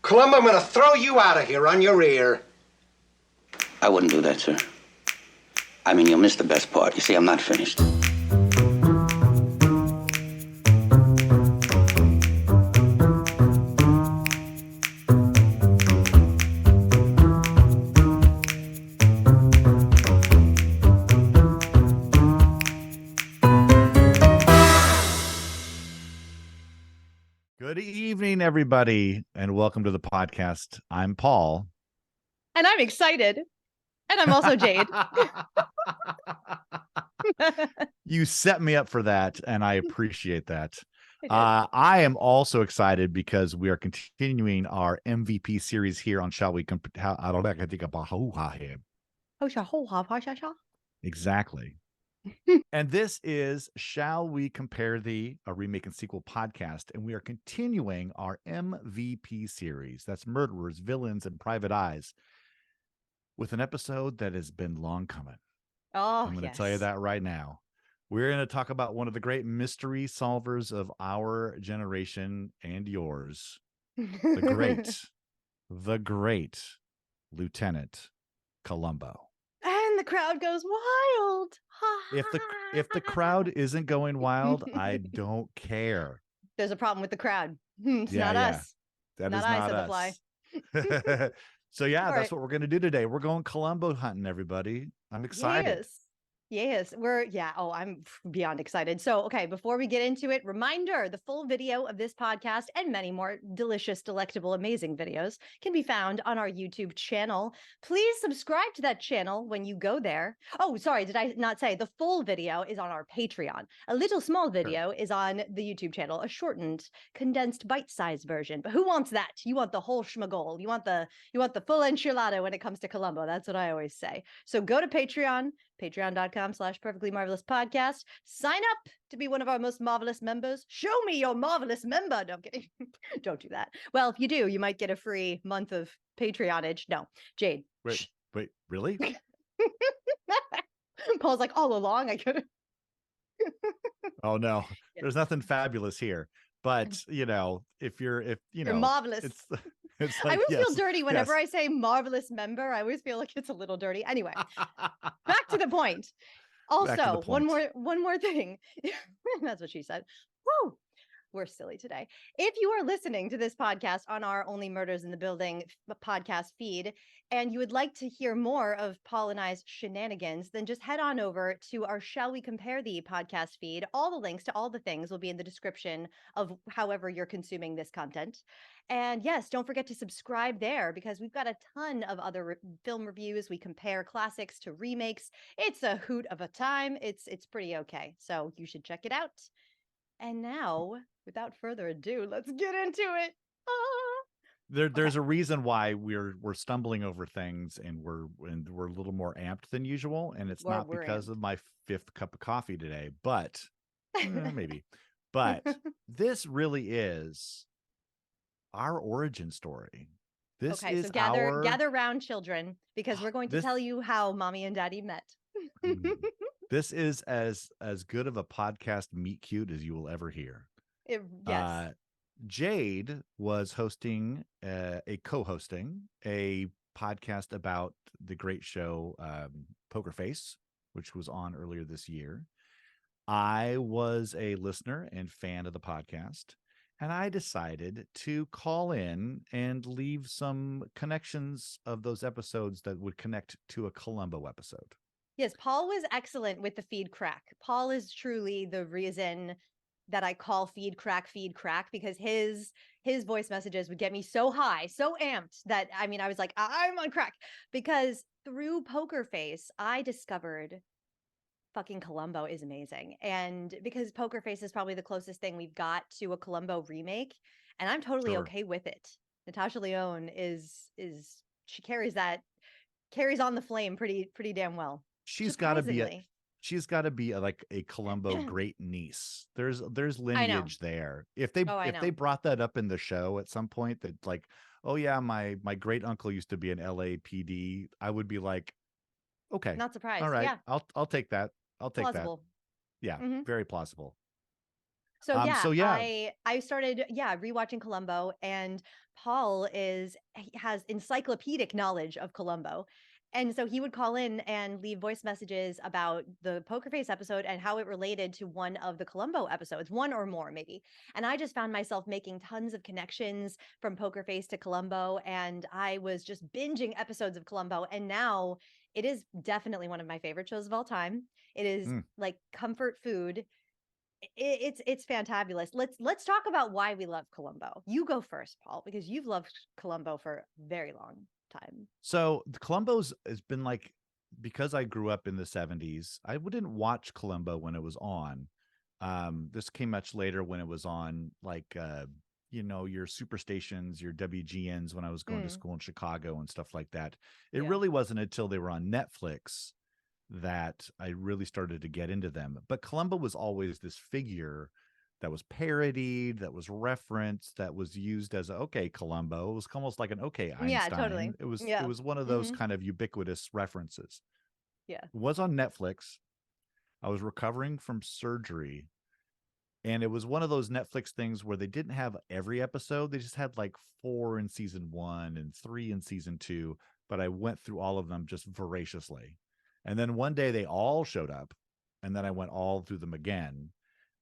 Colombo, I'm gonna throw you out of here on your ear. I wouldn't do that, sir. I mean, you'll miss the best part. You see, I'm not finished. Good evening, everybody, and welcome to the podcast. I'm Paul. And I'm excited. And I'm also Jade. You set me up for that, and I appreciate that. I am also excited because we are continuing our MVP series here on Shall We Compare? I don't know. I can think about him. Exactly. And this is Shall We Compare Thee, a remake and sequel podcast, and we are continuing our MVP series. That's Murderers, Villains, and Private Eyes, with an episode that has been long coming. Oh, I'm going to tell you that right now. We're going to talk about one of the great mystery solvers of our generation and yours, the great Lieutenant Colombo. And the crowd goes wild. If the crowd isn't going wild, I don't care. There's a problem with the crowd. It's not us. That not is I, not said us. The fly. So yeah, All that's right. what we're going to do today. We're going Columbo hunting, everybody. I'm excited. Yes, I'm beyond excited. So, okay, before we get into it, reminder, the full video of this podcast and many more delicious, delectable, amazing videos can be found on our YouTube channel. Please subscribe to that channel when you go there. Oh, sorry, did I not say the full video is on our Patreon? A little small video is on the YouTube channel, a shortened, condensed, bite-sized version. But who wants that? You want the whole schmagol. You want the full enchilada when it comes to Columbo. That's what I always say. So go to Patreon. Patreon.com/perfectly marvelous podcast. Sign up to be one of our most marvelous members. Show me your marvelous member. No, I'm kidding. Don't do that. Well, if you do, you might get a free month of Patreonage. No, Jade. Wait, really? Paul's like, all along I could. Oh no, there's nothing fabulous here. But if you're marvelous. It's I like, always feel dirty whenever I say marvelous member. I always feel like it's a little dirty. Anyway, back to the point. Also, one more thing. That's what she said. Woo! We're silly today. If you are listening to this podcast on our Only Murders in the Building podcast feed, and you would like to hear more of Paul and I's shenanigans, then just head on over to our Shall We Compare Thee podcast feed. All the links to all the things will be in the description of however you're consuming this content. And yes, don't forget to subscribe there because we've got a ton of other film reviews. We compare classics to remakes. It's a hoot of a time. It's pretty okay. So you should check it out. And now, without further ado, let's get into it. There's a reason why we're stumbling over things and we're a little more amped than usual, and it's not because of my 5th cup of coffee today, but maybe. But this really is our origin story. This is so gather round, children, because we're going to tell you how mommy and daddy met. This is as good of a podcast meet cute as you will ever hear. Yes. Jade was co-hosting a podcast about the great show Poker Face, which was on earlier this year. I was a listener and fan of the podcast, and I decided to call in and leave some connections of those episodes that would connect to a Columbo episode. Yes, Paul was excellent with the feed crack. Paul is truly the reason that I call feed crack, because his voice messages would get me so high, so amped that, I was like, I'm on crack. Because through Poker Face, I discovered fucking Columbo is amazing. And because Poker Face is probably the closest thing we've got to a Columbo remake, and I'm totally okay with it. Natasha Lyonne she carries on the flame pretty damn well. She's got to be like a Columbo great niece. There's lineage there. If they brought that up in the show at some point, that like, oh yeah, my great uncle used to be an LAPD, I would be like, okay, not surprised. All right, yeah. I'll take that. I'll take plausible. that. Yeah, very plausible. So yeah, So yeah, I started rewatching Columbo, and Paul has encyclopedic knowledge of Columbo. And so he would call in and leave voice messages about the Poker Face episode and how it related to one of the Columbo episodes, one or more maybe. And I just found myself making tons of connections from Poker Face to Columbo, and I was just binging episodes of Columbo. And now it is definitely one of my favorite shows of all time. It is like comfort food. It's fantabulous. Let's talk about why we love Columbo. You go first, Paul, because you've loved Columbo for a very long time. so the Columbo's has been like, because I grew up in the 70s, I wouldn't watch Columbo when it was on. This came much later when it was on, like your superstations, your WGNs when I was going to school in Chicago and stuff like that. It really wasn't until they were on Netflix that I really started to get into them. But Columbo was always this figure that was parodied, that was referenced, that was used as okay, Columbo. It was almost like an okay, Einstein. Yeah, totally. It was one of those kind of ubiquitous references. Yeah. It was on Netflix. I was recovering from surgery, and it was one of those Netflix things where they didn't have every episode. They just had like 4 in season 1 and 3 in season 2, but I went through all of them just voraciously. And then one day they all showed up, and then I went all through them again.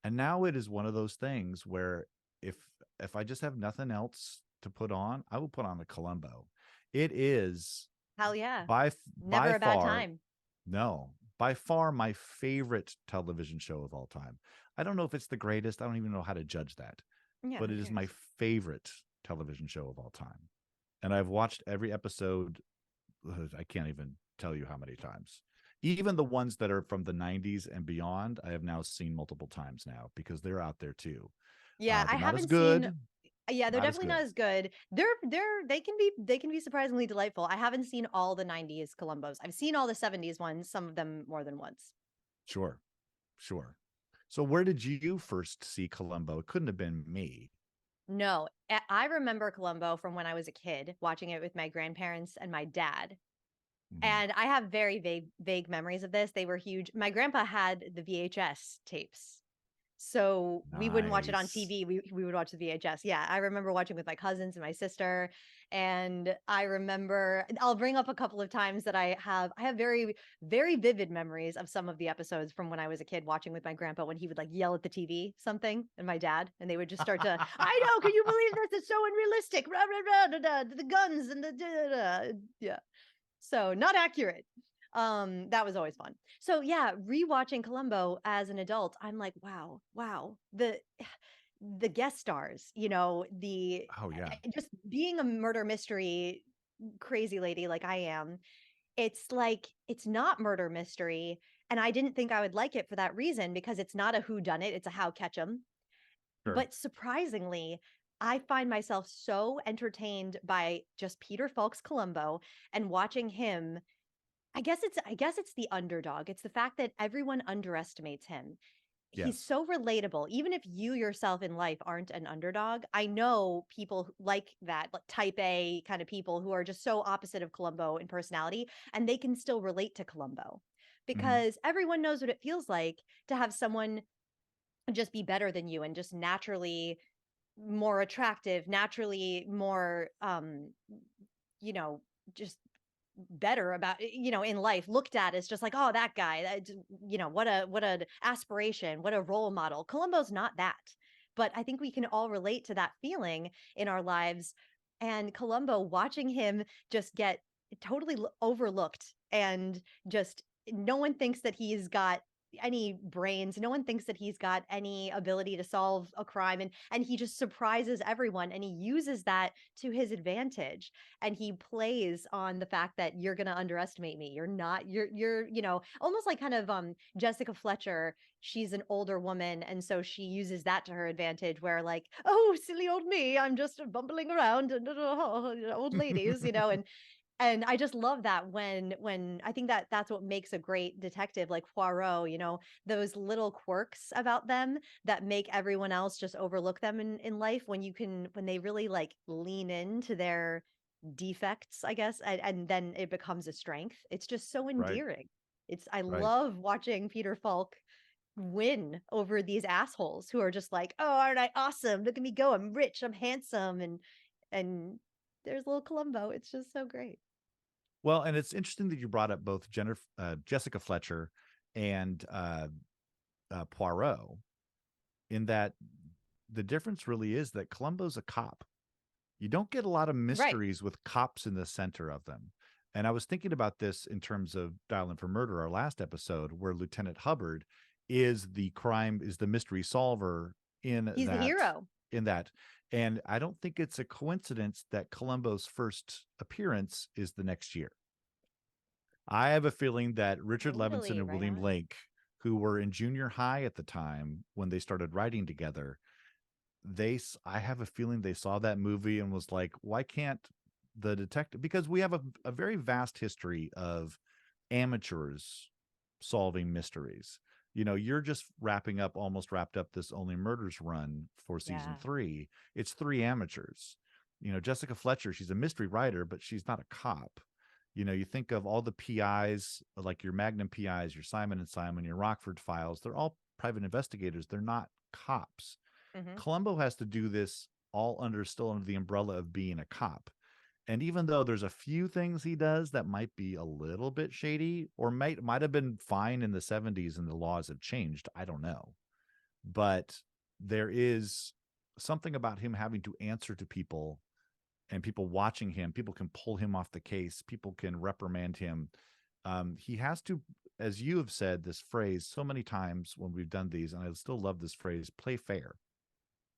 And now it is one of those things where if I just have nothing else to put on, I will put on the Columbo. It is hell yeah. Never a bad time. No, by far my favorite television show of all time. I don't know if it's the greatest. I don't even know how to judge that. Yeah, but it is my favorite television show of all time. And I've watched every episode. I can't even tell you how many times. Even the ones that are from the 90s and beyond, I have now seen multiple times now because they're out there too. Yeah, I haven't seen. Yeah, they're definitely not as good. They can be surprisingly delightful. I haven't seen all the 90s Columbos. I've seen all the 70s ones, some of them more than once. Sure. So where did you first see Columbo? It couldn't have been me. No, I remember Columbo from when I was a kid, watching it with my grandparents and my dad. And I have very vague memories of this. They were huge. My grandpa had the VHS tapes. So we wouldn't watch it on TV. We would watch the VHS. Yeah, I remember watching with my cousins and my sister. And I remember, I'll bring up a couple of times that I have very, very vivid memories of some of the episodes from when I was a kid watching with my grandpa when he would like yell at the TV something, and my dad, and they would just start to, I know, can you believe this? It's so unrealistic. Rah, rah, rah, da, da, the guns and the, yeah. So not accurate. That was always fun. So yeah, rewatching Columbo as an adult, I'm like, wow. The guest stars, just being a murder mystery crazy lady like I am, it's like it's not murder mystery. And I didn't think I would like it for that reason, because it's not a whodunit, it's a how catch 'em. Sure. But surprisingly, I find myself so entertained by just Peter Falk's Columbo and watching him. I guess it's the underdog. It's the fact that everyone underestimates him. Yes. He's so relatable. Even if you yourself in life aren't an underdog, I know people like that, like type A kind of people who are just so opposite of Columbo in personality, and they can still relate to Columbo because everyone knows what it feels like to have someone just be better than you and just naturally more attractive, naturally more, just better about, in life, looked at as just like, oh, that guy, what an aspiration, what a role model. Columbo's not that, but I think we can all relate to that feeling in our lives. And Columbo, watching him just get totally overlooked, and just no one thinks that he's got any brains. No one thinks that he's got any ability to solve a crime, and he just surprises everyone, and he uses that to his advantage, and he plays on the fact that you're going to underestimate me. You're almost like kind of Jessica Fletcher. She's an older woman, and so she uses that to her advantage, where like, oh, silly old me, I'm just bumbling around and old ladies, and I just love that when I think that that's what makes a great detective like Poirot, those little quirks about them that make everyone else just overlook them in life, when they really like lean into their defects, I guess, and then it becomes a strength. It's just so endearing. Right. I love watching Peter Falk win over these assholes who are just like, oh, aren't I awesome? Look at me go. I'm rich. I'm handsome. And there's little Colombo. It's just so great. Well, and it's interesting that you brought up both Jessica Fletcher and Poirot, in that the difference really is that Columbo's a cop. You don't get a lot of mysteries with cops in the center of them. And I was thinking about this in terms of Dial in for Murder, our last episode, where Lieutenant Hubbard is the mystery solver He's the hero. In that. And I don't think it's a coincidence that Columbo's first appearance is the next year. I have a feeling that Richard Levinson and William Lake, who were in junior high at the time when they started writing together, I have a feeling they saw that movie and was like, why can't the detective, because we have a very vast history of amateurs solving mysteries. You know, you're just almost wrapped up this Only Murders run for season 3. It's 3 amateurs. You know, Jessica Fletcher, she's a mystery writer, but she's not a cop. You know, you think of all the PIs, like your Magnum PIs, your Simon and Simon, your Rockford Files, they're all private investigators. They're not cops. Columbo has to do this all still under the umbrella of being a cop. And even though there's a few things he does that might be a little bit shady, or might have been fine in the 70s and the laws have changed, I don't know. But there is something about him having to answer to people, and people watching him. People can pull him off the case. People can reprimand him. He has to, as you have said this phrase so many times when we've done these, and I still love this phrase, play fair.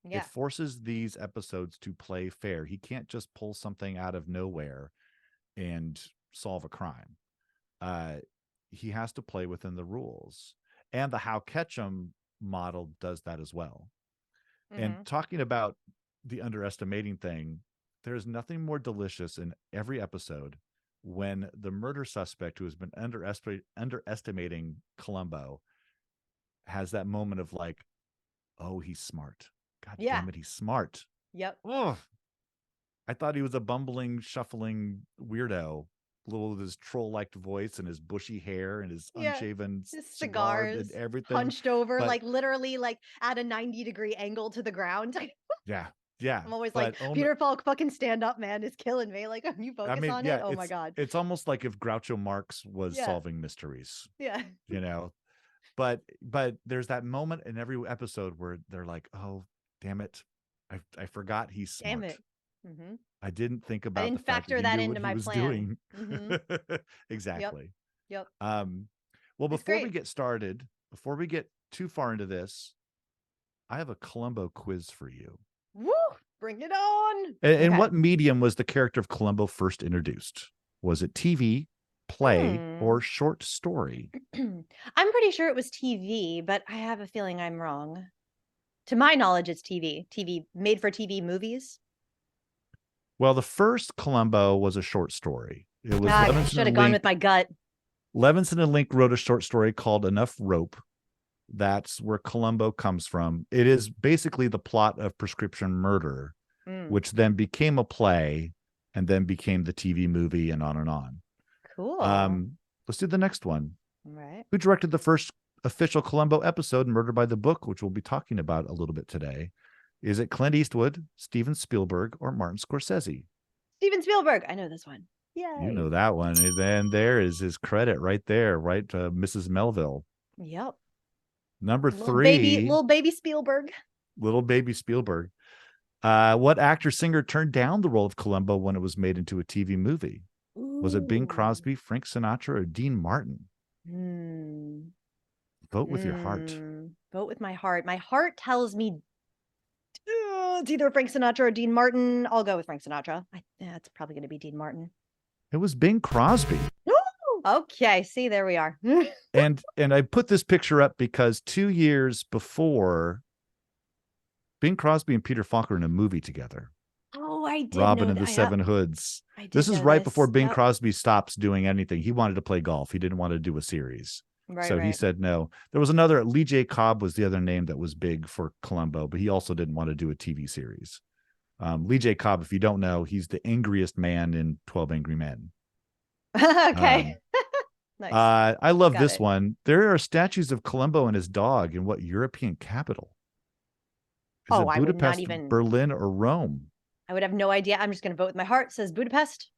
Yeah. It forces these episodes to play fair. He can't just pull something out of nowhere and solve a crime. He has to play within the rules. And the How Ketchum model does that as well. And talking about the underestimating thing, there's nothing more delicious in every episode when the murder suspect who has been underestimating Columbo has that moment of like, oh, he's smart. God damn it, he's smart. Yep. Oh, I thought he was a bumbling, shuffling weirdo, little with his troll-like voice and his bushy hair and his unshaven his cigars cigars and everything, hunched over, like literally like at a 90-degree angle to the ground. Yeah. I'm always like, Peter Falk, fucking stand up, man. It's killing me. Like, you focus on it. Oh my God. It's almost like if Groucho Marx was solving mysteries. Yeah. You know, but there's that moment in every episode where they're like, oh, damn it. I forgot he's smart. Damn it. I didn't think about I didn't factor that into my plan. Exactly. Yep. Well, before we get started, before we get too far into this, I have a Columbo quiz for you. Woo! Bring it on. In what medium was the character of Columbo first introduced? Was it TV, play, or short story? I'm pretty sure it was TV, but I have a feeling I'm wrong. To my knowledge, it's TV. TV, made for TV movies. Well, the first Columbo was a short story. It was I should have gone with my gut. Levinson and Link wrote a short story called Enough Rope. That's where Columbo comes from. It is basically the plot of Prescription Murder, which then became a play and then became the TV movie and on and on. Cool. Let's do the next one. All right. Who directed the first official Columbo episode, Murder by the Book, which we'll be talking about a little bit today? Is it Clint Eastwood, Steven Spielberg, or Martin Scorsese? Steven Spielberg. I know this one. Yay. You know that one. And then there is his credit right there, right? Mrs. Melville. Yep. Number 3. Little baby Spielberg. Little baby Spielberg. What actor singer turned down the role of Columbo when it was made into a TV movie? Ooh. Was it Bing Crosby, Frank Sinatra, or Dean Martin? Vote with your heart. Vote with my heart. My heart tells me it's either Frank Sinatra or Dean Martin. I'll go with Frank Sinatra. It's probably going to be Dean Martin. It was Bing Crosby. Okay, see, there we are. and I put this picture up because 2 years before, Bing Crosby and Peter Falk were in a movie together. Oh, I did. Robin and the Seven Hoods. This is right before Bing Crosby stops doing anything. He wanted to play golf. He didn't want to do a series. He said no. There was another, Lee J. Cobb was the other name that was big for Columbo, but he also didn't want to do a TV series. Lee J. Cobb, if you don't know, he's the angriest man in 12 Angry Men. Okay. Nice. I love Got this it. one. There are statues of Colombo and his dog in what European capital? Is Oh, it I would not Budapest, even. Berlin, or Rome? I would have no idea. I'm just going to vote with my heart. Says Budapest.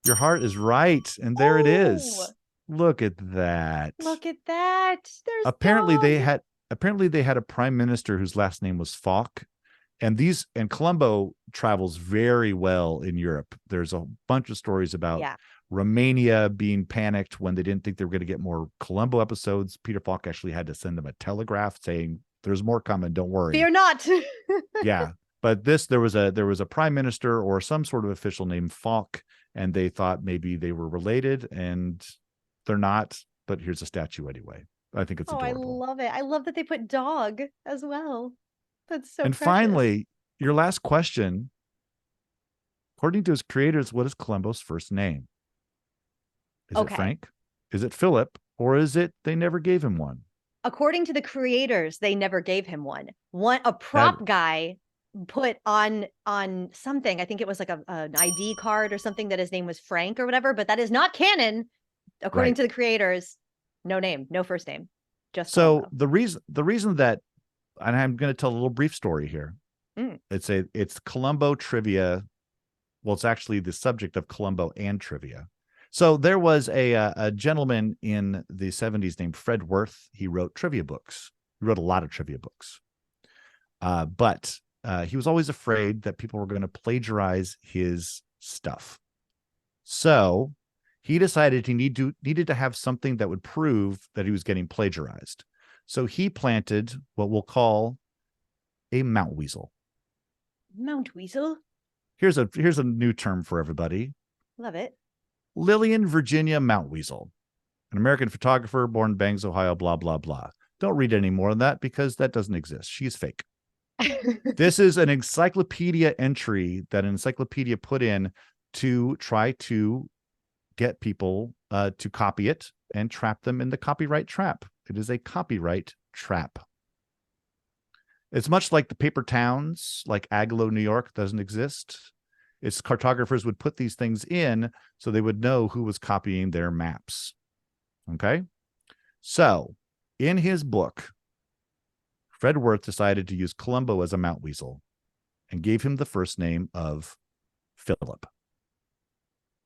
Your heart is right, and there it Oh, is. Look at that. look at that. There's Apparently dog. they had a prime minister whose last name was Falk. And Colombo travels very well in Europe. There's a bunch of stories about Romania being panicked when they didn't think they were going to get more Colombo episodes. Peter Falk actually had to send them a telegraph saying, "There's more coming, don't worry." Fear not. Yeah. But there was a prime minister or some sort of official named Falk, and they thought maybe they were related, and they're not. But here's a statue anyway. I think it's adorable. I love it. I love that they put dog as well. That's so And precious. finally, your last question. According to his creators, what is Columbo's first name? Is it Frank? Is it Philip? Or is it they never gave him one? According to the creators, they never gave him one. A prop guy put on something. I think it was like an ID card or something that his name was Frank or whatever, but that is not canon. According to the creators, no name, no first name. Just so Colombo. the reason that, and I'm going to tell a little brief story here. It's Colombo trivia. Well, it's actually the subject of Colombo and trivia. So there was a gentleman in the 70s named Fred Worth. He wrote trivia books. He wrote a lot of trivia books. But he was always afraid that people were going to plagiarize his stuff. So he decided he needed to have something that would prove that he was getting plagiarized. So he planted what we'll call a mount weasel. Mount weasel? Here's a new term for everybody. Love it. Lillian Virginia Mount Weasel, an American photographer born in Bangs, Ohio, blah, blah, blah. Don't read any more than that because that doesn't exist. She's fake. This is an encyclopedia entry that an encyclopedia put in to try to get people to copy it and trap them in the copyright trap. It is a copyright trap. It's much like the paper towns, like Agloe, New York, doesn't exist. Its cartographers would put these things in so they would know who was copying their maps. Okay? So, in his book, Fred Worth decided to use Columbo as a mount weasel and gave him the first name of Philip.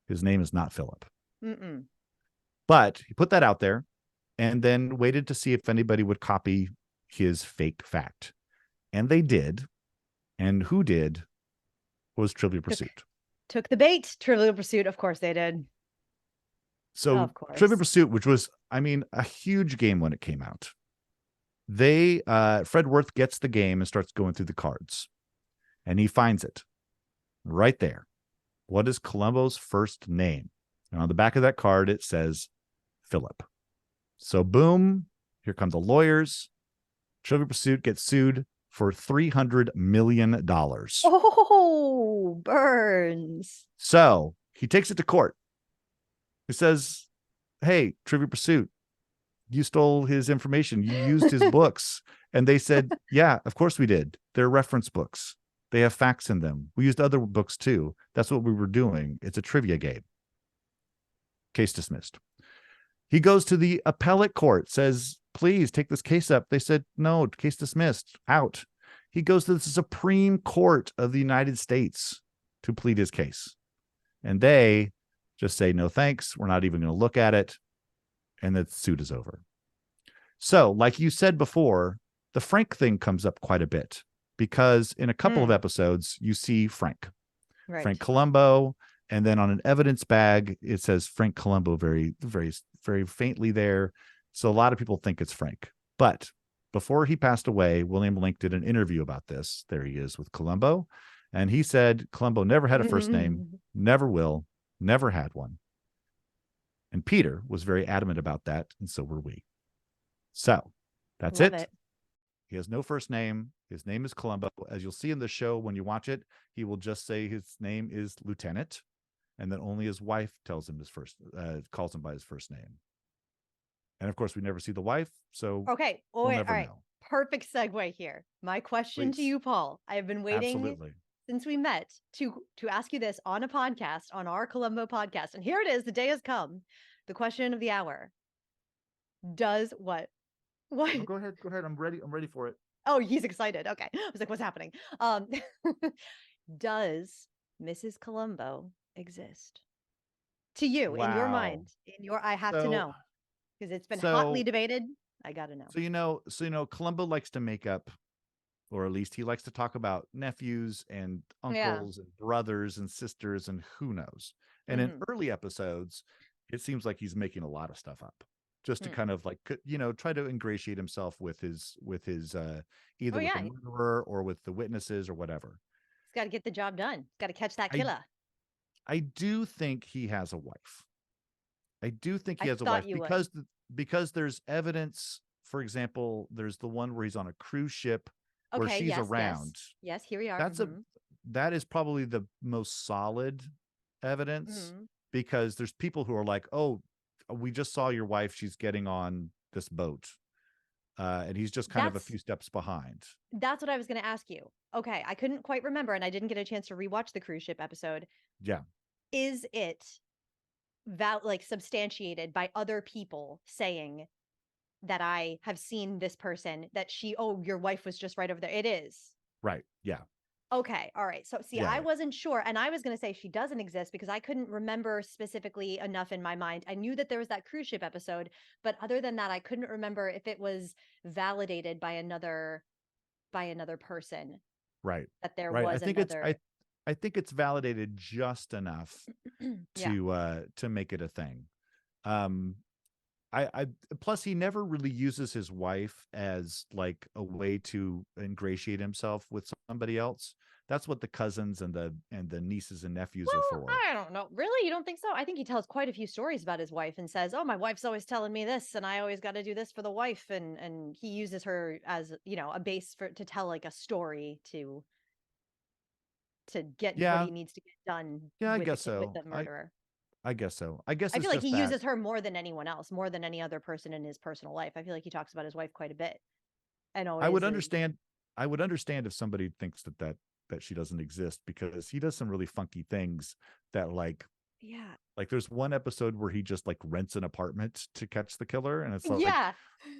His name is not Philip. But he put that out there and then waited to see if anybody would copy his fake fact. And they did. And who did was Trivial Pursuit. Took the bait. Trivial Pursuit, of course they did. So Trivial Pursuit, which was, a huge game when it came out. Fred Worth gets the game and starts going through the cards. And he finds it right there. What is Columbo's first name? And on the back of that card, it says Philip. So boom, here come the lawyers. Trivial Pursuit gets sued for $300 million. Oh, burns. So he takes it to court. He says, hey, Trivial Pursuit, you stole his information. You used his books. And they said, yeah, of course we did. They're reference books. They have facts in them. We used other books too. That's what we were doing. It's a trivia game. Case dismissed. He goes to the appellate court, says, please take this case up. They said, no, case dismissed, out. He goes to the Supreme Court of the United States to plead his case. And they just say, no, thanks. We're not even going to look at it. And the suit is over. So, like you said before, the Frank thing comes up quite a bit because in a couple of episodes, you see Frank, Frank Colombo. And then on an evidence bag, it says Frank Colombo very, very, very faintly there. So a lot of people think it's Frank. But before he passed away, William Link did an interview about this. There he is with Colombo. And he said Colombo never had a first name, never will, never had one. And Peter was very adamant about that. And so were we. So that's it. He has no first name. His name is Colombo. As you'll see in the show, when you watch it, he will just say his name is Lieutenant. And then only his wife tells him calls him by his first name. And of course, we never see the wife. So we'll never know. Perfect segue here. My question to you, Paul. I have been waiting since we met to ask you this on a podcast, on our Colombo podcast. And here it is. The day has come. the question of the hour. Does what? What? No, go ahead. I'm ready for it. Oh, he's excited. Okay. I was like, what's happening? Does Mrs. Colombo exist? To you, in your mind, I have to know. Because it's been hotly debated. I gotta know. So Columbo likes to make up, or at least he likes to talk about nephews and uncles and brothers and sisters and who knows. And in early episodes, it seems like he's making a lot of stuff up just to kind of like, try to ingratiate himself with his either with the murderer or with the witnesses or whatever. He's got to get the job done. He's got to catch that killer. I do think he has a wife. I do think he has a wife because there's evidence. For example, there's the one where he's on a cruise ship where she's around. Yes, here we are. That is probably the most solid evidence because there's people who are like, oh, we just saw your wife. She's getting on this boat. And he's just kind of a few steps behind. That's what I was going to ask you. Okay. I couldn't quite remember, and I didn't get a chance to rewatch the cruise ship episode. Yeah. Is it substantiated by other people saying that I have seen this person, that your wife was just right over there? It is. Right. Yeah. Okay. All right. So I wasn't sure. And I was going to say she doesn't exist because I couldn't remember specifically enough in my mind. I knew that there was that cruise ship episode, but other than that, I couldn't remember if it was validated by another person. Right. That there was another. I think it's validated just enough to make it a thing. I plus he never really uses his wife as like a way to ingratiate himself with somebody else. That's what the cousins and the nieces and nephews are for. I don't know. Really? You don't think so? I think he tells quite a few stories about his wife and says, "Oh, my wife's always telling me this, and I always got to do this for the wife." And he uses her as, a base to tell like a story to get what he needs to get done. Yeah, I guess so. With the murderer. I guess so. I feel like he uses her more than anyone else, more than any other person in his personal life. I feel like he talks about his wife quite a bit. And I would understand if somebody thinks that she doesn't exist, because he does some really funky things that like there's one episode where he just like rents an apartment to catch the killer, and it's like,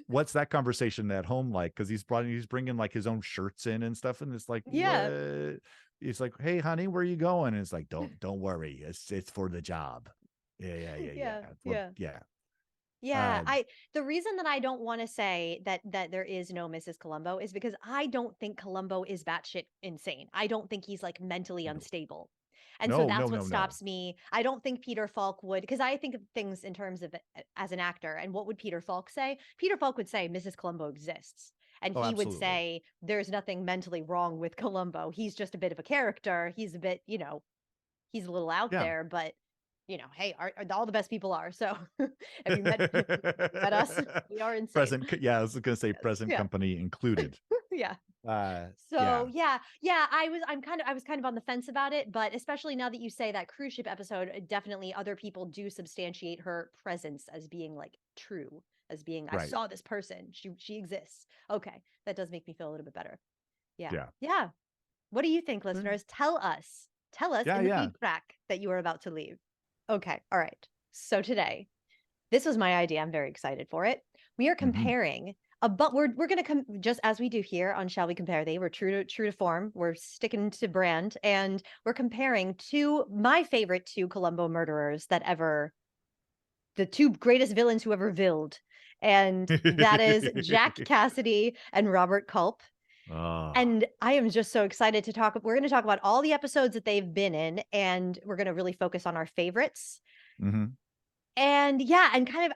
what's that conversation at home like? Because he's bringing like his own shirts in and stuff, and it's like, what? It's like, hey honey, where are you going? And it's like, don't worry, it's for the job. Yeah. The reason that I don't want to say that there is no Mrs. Colombo is because I don't think Colombo is batshit insane. I don't think he's like mentally unstable. And so that's what stops me. I don't think Peter Falk would, because I think of things in terms of as an actor. And what would Peter Falk say? Peter Falk would say Mrs. Colombo exists. And he would say there's nothing mentally wrong with Colombo. He's just a bit of a character. He's a bit, he's a little out there, but hey, all the best people are. So have you met us? We are insane. Present. Yeah, I was going to say present company included. Yeah. I was kind of on the fence about it, but especially now that you say that cruise ship episode, definitely other people do substantiate her presence as being like true, as being, I saw this person. She exists. Okay. That does make me feel a little bit better. Yeah. What do you think, listeners? Tell us in the feedback that you are about to leave. Okay. All right. So today, this was my idea. I'm very excited for it. We are comparing but we're going to come just as we do here on Shall We Compare Thee. We're true to form. We're sticking to brand, and we're comparing my favorite two Colombo murderers the two greatest villains who ever villed. And that is Jack Cassidy and Robert Culp. And I am just so excited to talk. We're going to talk about all the episodes that they've been in, and we're going to really focus on our favorites. And and kind of,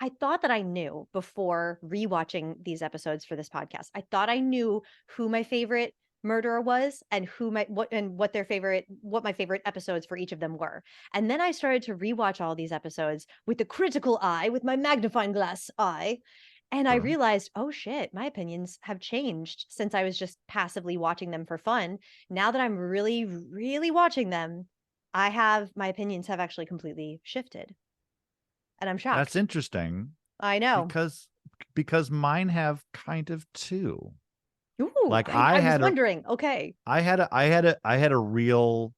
I thought that I knew before rewatching these episodes for this podcast. I thought I knew who my favorite murderer was and what my favorite episodes for each of them were. And then I started to rewatch all these episodes with the critical eye, with my magnifying glass eye. And I realized, oh shit, my opinions have changed since I was just passively watching them for fun. Now that I'm really, really watching them, my opinions have actually completely shifted. And I'm shocked. That's interesting. I know. Because mine have kind of too. Ooh, like I was wondering. Okay. I had a real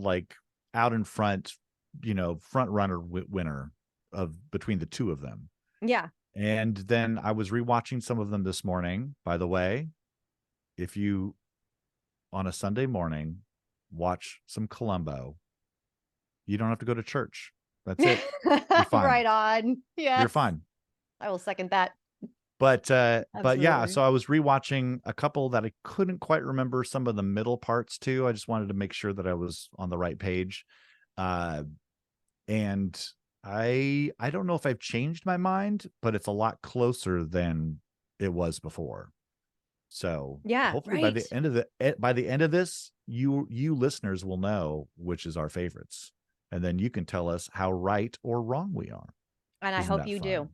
like out in front front runner winner of between the two of them. Yeah. And then I was rewatching some of them this morning. By the way, if you on a Sunday morning watch some Columbo, you don't have to go to church. That's it. You're fine. Right on. Yes. You're fine. I will second that. But yeah, Absolutely. so I was rewatching a couple that I couldn't quite remember some of the middle parts too. I just wanted to make sure that I was on the right page. And I don't know if I've changed my mind, but it's a lot closer than it was before. So Yeah, hopefully right. by the end of this, you listeners will know which is our favorites. And then you can tell us how right or wrong we are. And I hope you do.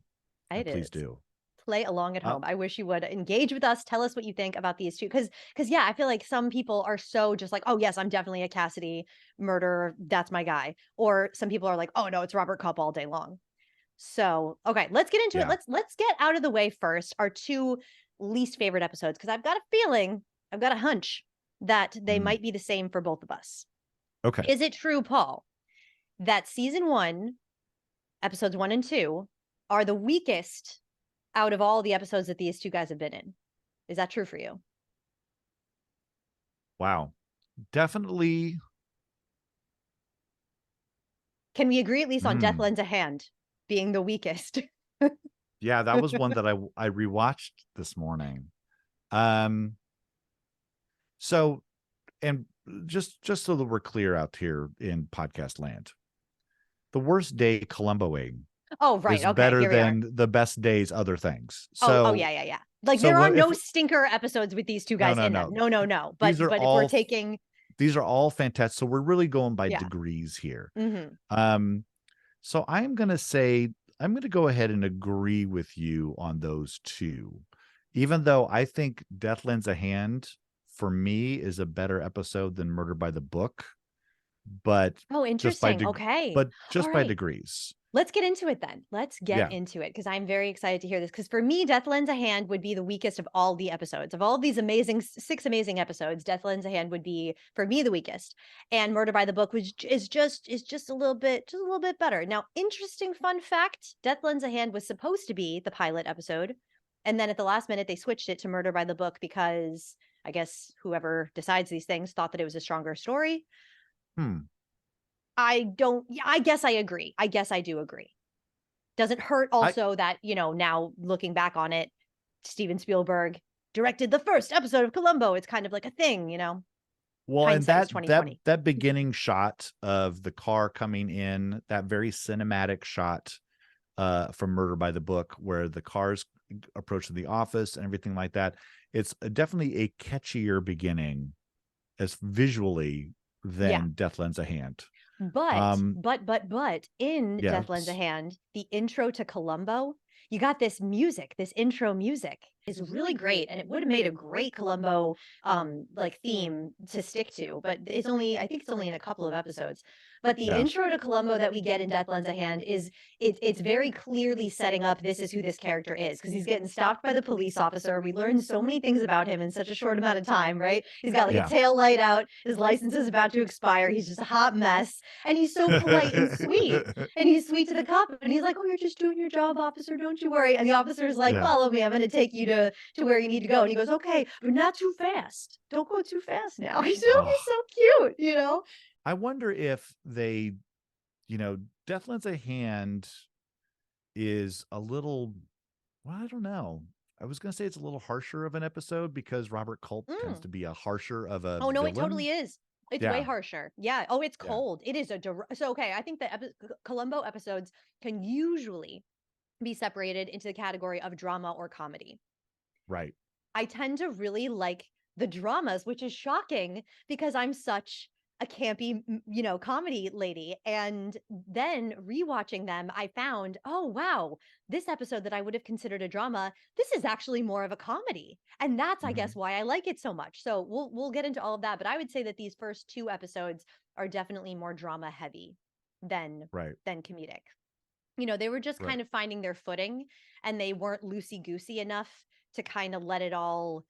Please do. Play along at home. I wish you would engage with us. Tell us what you think about these two. Because yeah, I feel like some people are so just like, oh yes, I'm definitely a Cassidy murderer. That's my guy. Or some people are like, oh no, it's Robert Culp all day long. So okay, let's get into it. Let's get out of the way first our two least favorite episodes, because I've got a feeling, I've got a hunch that they might be the same for both of us. Okay. Is it true, Paul, that season 1, episodes 1 and 2 are the weakest out of all the episodes that these two guys have been in? Is that true for you? Wow. Definitely. Can we agree at least on Death Lends a Hand being the weakest? Yeah, that was one that I rewatched this morning. So, and just so that we're clear out here in podcast land, the worst day Columboing is better than the best days other things. So, yeah. Like there are no stinker episodes with these two guys in them. No. But if we're taking, these are all fantastic. So we're really going by degrees here. So I'm going to go ahead and agree with you on those two, even though I think Death Lends a Hand for me is a better episode than Murder by the Book. But interesting. Okay. But just by degrees. Let's get into it then. Let's get into it, because I'm very excited to hear this. Because for me, Death Lends a Hand would be the weakest of all the episodes. Of all these amazing, 6 amazing episodes, Death Lends a Hand would be, for me, the weakest. And Murder by the Book is just a little bit better. Now, interesting fun fact, Death Lends a Hand was supposed to be the pilot episode. And then at the last minute, they switched it to Murder by the Book because I guess whoever decides these things thought that it was a stronger story. I guess I agree. I guess I do agree. Does it hurt also that, now looking back on it, Steven Spielberg directed the first episode of Columbo. It's kind of like a thing, Well, and that beginning shot of the car coming in, that very cinematic shot from Murder by the Book, where the cars approach the office and everything like that. It's definitely a catchier beginning as visually than Death Lends a Hand. But in Death Lends a Hand, the intro to Columbo, you got this music, this intro music is really great. And it would have made a great Columbo theme to stick to, but I think it's only in a couple of episodes. But the intro to Columbo that we get in Death Lends a Hand it's very clearly setting up this is who this character is, because he's getting stopped by the police officer. We learn so many things about him in such a short amount of time, right? He's got a tail light out, his license is about to expire, he's just a hot mess, and he's so polite and sweet. And he's sweet to the cop, and he's like, "Oh, you're just doing your job, officer, don't you worry." And the officer's like, "Follow me, I'm going to take you to where you need to go." And he goes, "Okay, but not too fast. Don't go too fast now." He's so cute, I wonder if they, Death Lends a Hand is a little, well, I don't know. I was going to say it's a little harsher of an episode because Robert Culp tends to be a harsher of a Oh, no, villain. It totally is. It's way harsher. Yeah. Oh, it's cold. It is so, okay, I think that Columbo episodes can usually be separated into the category of drama or comedy. Right. I tend to really like the dramas, which is shocking because I'm such a campy, comedy lady. And then rewatching them, I found, oh, wow, this episode that I would have considered a drama, this is actually more of a comedy. And that's, I guess, why I like it so much. So we'll get into all of that. But I would say that these first 2 episodes are definitely more drama heavy than comedic. They were just kind of finding their footing, and they weren't loosey-goosey enough to kind of let it all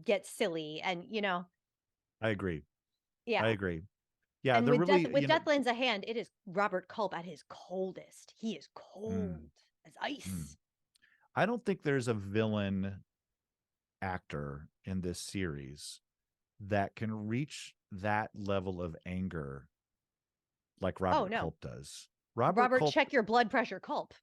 get silly. And, I agree. Yeah. I agree. Yeah, And they're with really, Death lends a hand, it is Robert Culp at his coldest. He is cold as mm. ice. I don't think there's a villain actor in this series that can reach that level of anger like Oh Robert no. Culp does. Robert, check your blood pressure, Culp.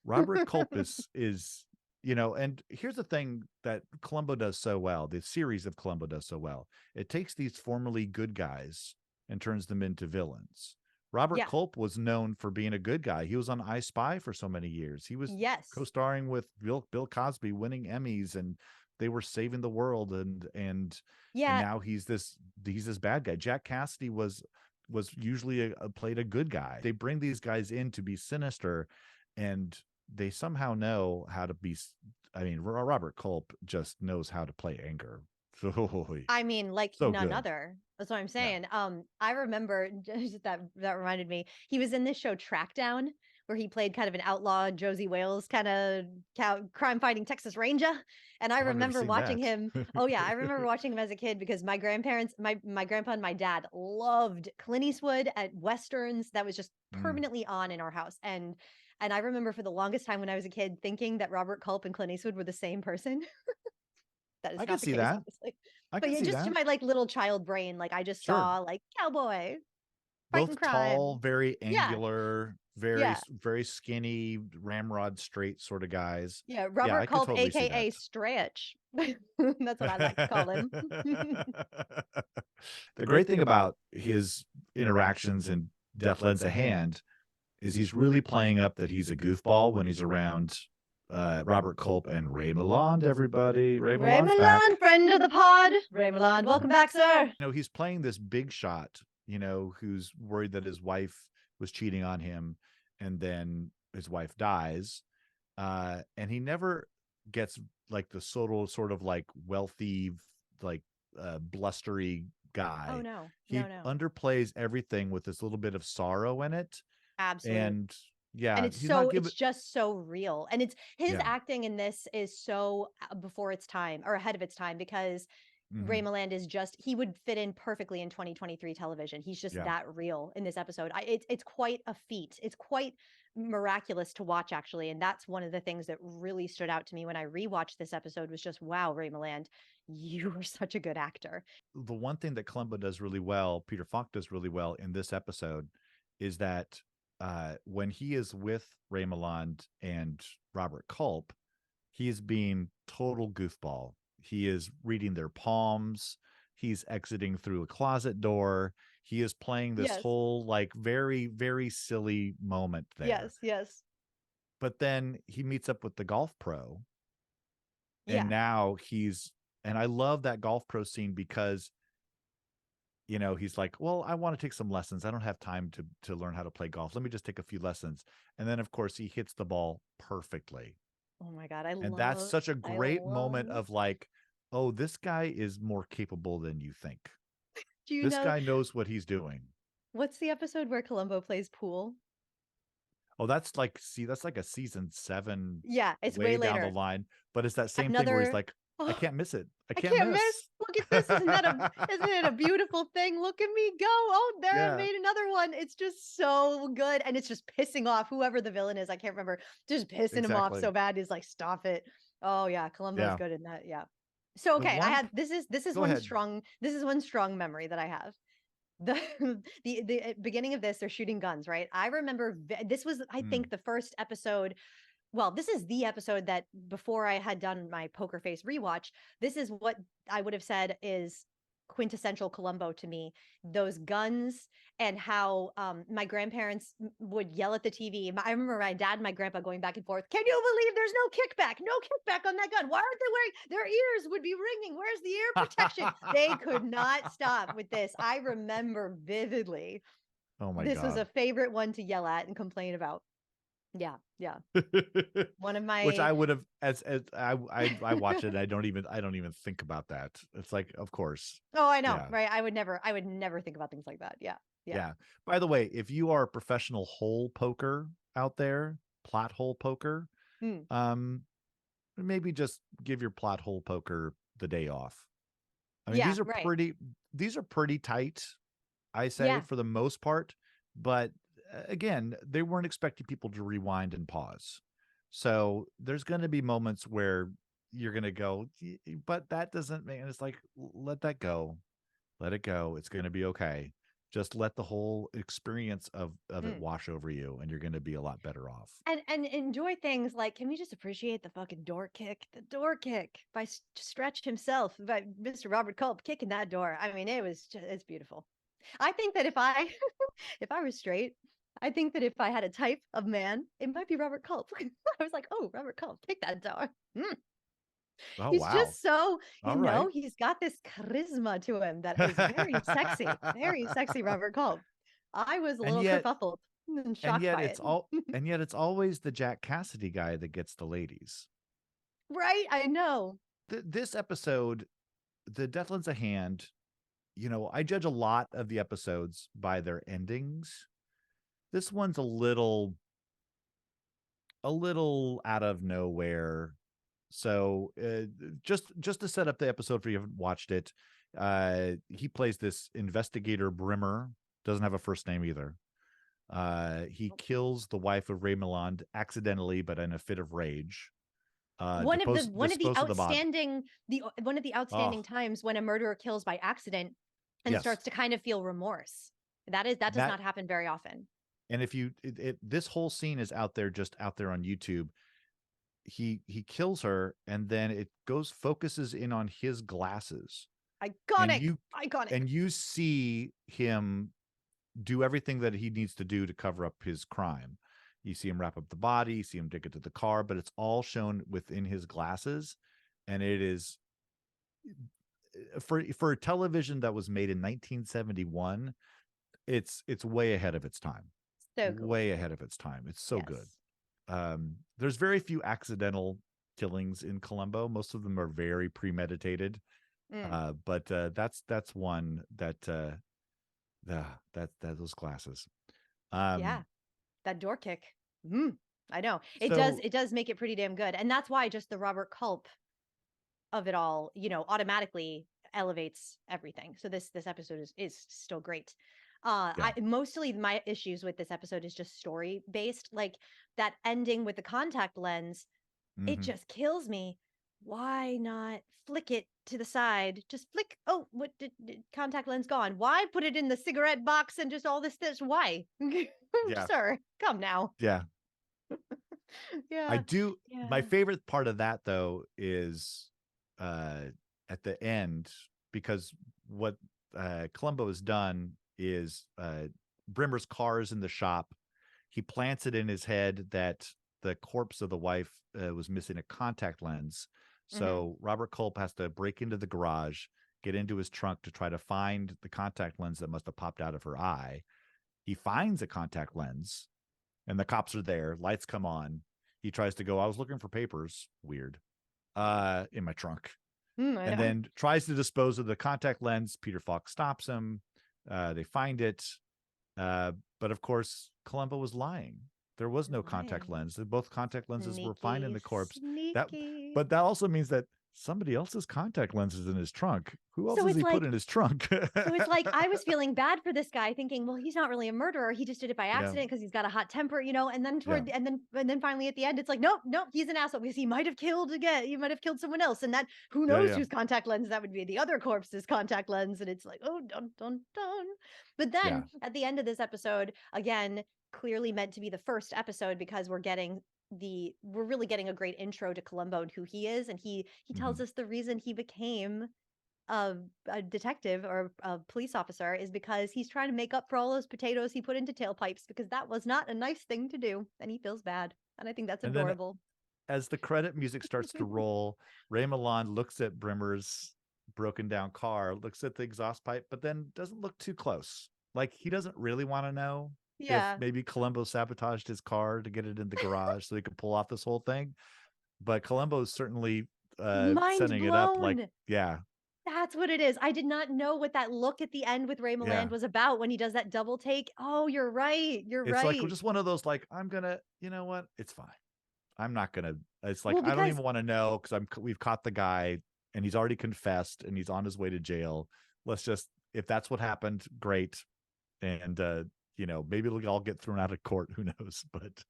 Robert Culp is and here's the thing that Colombo does so well, the series of Colombo does so well. It takes these formerly good guys and turns them into villains. Robert Yeah. Culp was known for being a good guy. He was on I Spy for so many years. He was Yes. co-starring with Bill Cosby, winning Emmys, and they were saving the world. And now he's this bad guy. Jack Cassidy was usually played a good guy. They bring these guys in to be sinister, and they somehow know how to be. I mean, Robert Culp just knows how to play anger. I mean, like so none good. other. That's what I'm saying. I remember that reminded me. He was in this show Trackdown, where he played kind of an outlaw Josie Wales kind of crime fighting Texas Ranger. And I remember watching him. Oh yeah, I remember watching him as a kid because my grandparents, my grandpa and my dad loved Clint Eastwood at Westerns. That was just permanently on in our house. And I remember for the longest time when I was a kid thinking that Robert Culp and Clint Eastwood were the same person. That is I not can the see case, that. obviously. I But can yeah, see just that. to my like little child brain, like I just saw like cowboy fighting Both crime. tall, very angular, Yeah. very skinny, ramrod straight sort of guys. Yeah, Robert I could Culp, totally see aka that. Stretch. That's what I like to call him. The great thing about his interactions in Death Lends a Hand is he's really playing up that he's a goofball when he's around Robert Culp and Ray Milland, everybody. Ray Milland's back. Friend of the pod. Ray Milland, welcome back, sir. He's playing this big shot, who's worried that his wife was cheating on him, and then his wife dies. And he never gets like the sort of like wealthy, like blustery guy. Oh no. He No. underplays everything with this little bit of sorrow in it. Absolutely. And yeah, and it's it's just so real. And it's his acting in this is so before its time or ahead of its time because Ray Milland is just, he would fit in perfectly in 2023 television. He's just that real in this episode. It's quite a feat. It's quite miraculous to watch, actually. And that's one of the things that really stood out to me when I rewatched this episode was just, wow, Ray Milland, you are such a good actor. The one thing that Columbo does really well, Peter Falk does really well in this episode, is that when he is with Ray Milland and Robert Culp, he is being total goofball. He is reading their palms. He's exiting through a closet door. He is playing this whole like very, very silly moment there. Yes. But then he meets up with the golf pro. And now and I love that golf pro scene because he's like, well, I want to take some lessons. I don't have time to learn how to play golf. Let me just take a few lessons. And then, of course, he hits the ball perfectly. Oh my God. That's such a great moment of like, oh, this guy is more capable than you think. This guy knows what he's doing. What's the episode where Colombo plays pool? Oh, that's like a season 7. Yeah, it's way later down the line. But it's that same thing where he's like, I can't miss it. I can't miss. Look at this. Isn't it a beautiful thing? Look at me go. Oh, there I made another one. It's just so good. And it's just pissing off whoever the villain is. I can't remember. Just pissing him off so bad. He's like, stop it. Oh yeah. Columbo's good in that. Yeah. So okay, this is one strong memory that I have. The beginning of this, they're shooting guns, right? I remember this was, I think, the first episode. Well, this is the episode that before I had done my Poker Face rewatch, this is what I would have said is quintessential Columbo to me. Those guns and how my grandparents would yell at the TV. I remember my dad and my grandpa going back and forth. Can you believe there's no kickback? No kickback on that gun. Why aren't they wearing, their ears would be ringing? Where's the ear protection? They could not stop with this. I remember vividly. Oh my God. This was a favorite one to yell at and complain about. Yeah. One of my, which I would have as I watch it. I don't even think about that. It's like, of course. Oh, I know, right? I would never think about things like that. Yeah. By the way, if you are a professional hole poker out there, plot hole poker, maybe just give your plot hole poker the day off. I mean, these are pretty tight. I say, Yeah. for the most part. But again, they weren't expecting people to rewind and pause. So there's going to be moments where you're going to go, but that doesn't mean, it's like, let that go. Let it go. It's going to be okay. Just let the whole experience of it wash over you, and you're going to be a lot better off. And enjoy things like, can we just appreciate the fucking door kick? The door kick by Stretch himself, by Mr. Robert Culp kicking that door. I mean, it's beautiful. I think that if I if I was straight, I think that if I had a type of man, it might be Robert Culp. I was like, oh, Robert Culp, kick that door. Oh, He's wow. just so, All right. he's got this charisma to him that is very sexy, Robert Culp. I was a And little yet- kerfuffled and And shocked yet by it's it. and yet it's always the Jack Cassidy guy that gets the ladies. Right? I know. This episode, the Deathlands of Hand, I judge a lot of the episodes by their endings. This one's a little out of nowhere. So just to set up the episode for you haven't watched it, he plays this investigator Brimmer, doesn't have a first name either. He kills the wife of Ray Milland accidentally, but in a fit of rage. One of the outstanding times when a murderer kills by accident and starts to kind of feel remorse. That does not happen very often. And if you this whole scene is out there on YouTube. He kills her, and then it focuses in on his glasses. Iconic. And you see him do everything that he needs to do to cover up his crime. You see him wrap up the body, you see him dig it to the car, but it's all shown within his glasses. And it is for a television that was made in 1971, it's way ahead of its time. So cool. Way ahead of its time. It's so good. There's very few accidental killings in Colombo. Most of them are very premeditated. But that's one that those glasses. That door kick. I know. It does make it pretty damn good. And that's why just the Robert Culp of it all, automatically elevates everything. So this episode is still great. Mostly my issues with this episode is just story based, like that ending with the contact lens. It just kills me. Why not flick it to the side? Just flick. Oh, what did contact lens gone? Why put it in the cigarette box and just all this? Why? Sir, come now. Yeah. Yeah. I do. Yeah. My favorite part of that though is at the end, because what Columbo has done is Brimmer's car is in the shop. He plants it in his head that the corpse of the wife was missing a contact lens. So Robert Culp has to break into the garage, get into his trunk to try to find the contact lens that must have popped out of her eye. He finds a contact lens, and the cops are there. Lights come on. He tries to go, I was looking for papers. Weird. In my trunk. And then tries to dispose of the contact lens. Peter Falk stops him. They find it. But of course, Colombo was lying. There was no contact lens. Both contact lenses were fine in the corpse. But that also means that somebody else's contact lenses in his trunk. Who else does he put in his trunk? So it's like I was feeling bad for this guy, thinking, well, he's not really a murderer. He just did it by accident because he's got a hot temper, And then and then finally at the end, it's like, nope, he's an asshole because he might have killed again. He might have killed someone else, and that who knows whose contact lens that would be? The other corpse's contact lens, and it's like, oh, dun dun dun. But then at the end of this episode, again, clearly meant to be the first episode because we're really getting a great intro to Colombo and who he is, and he tells us the reason he became a detective or a police officer is because he's trying to make up for all those potatoes he put into tailpipes, because that was not a nice thing to do, and he feels bad, and I think that's adorable. As the credit music starts to roll, Ray Milland looks at Brimmer's broken down car, looks at the exhaust pipe, but then doesn't look too close. Like he doesn't really want to know if maybe Colombo sabotaged his car to get it in the garage so he could pull off this whole thing. But Colombo's certainly setting it up like, that's what it is. I did not know what that look at the end with Ray Milland was about when he does that double take. Oh, you're right. It's like just one of those, like, I'm gonna, you know what? It's fine. I'm not gonna. It's like, I don't even want to know because we've caught the guy and he's already confessed and he's on his way to jail. Let's just, if that's what happened, great. and maybe it'll all get thrown out of court. Who knows? But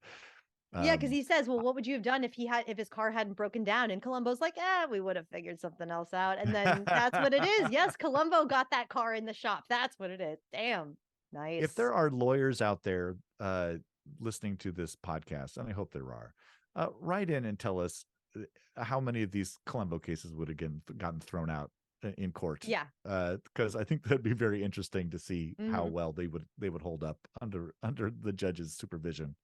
yeah, because he says, well, what would you have done if his car hadn't broken down? And Columbo's like, we would have figured something else out. And then that's what it is. Yes, Columbo got that car in the shop. That's what it is. Damn. Nice. If there are lawyers out there listening to this podcast, and I hope there are, write in and tell us how many of these Columbo cases would have gotten thrown out in court. Yeah. Because I think that'd be very interesting to see how well they would hold up under the judge's supervision.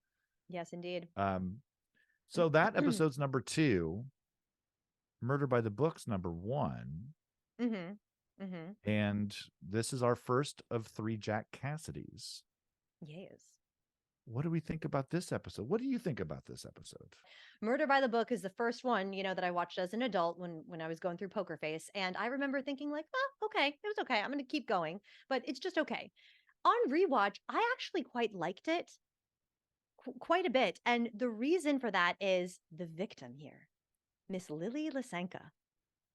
Yes, indeed. So that episode's number 2. Murder by the Book's number 1. And this is our first of 3 Jack Cassidys. Yes. What do we think about this episode? What do you think about this episode? Murder by the Book is the first one, that I watched as an adult when I was going through Poker Face. And I remember thinking like, okay, it was okay. I'm going to keep going, but it's just okay. On rewatch, I actually quite liked it. Quite a bit. And the reason for that is the victim here, Miss Lily Lysenko,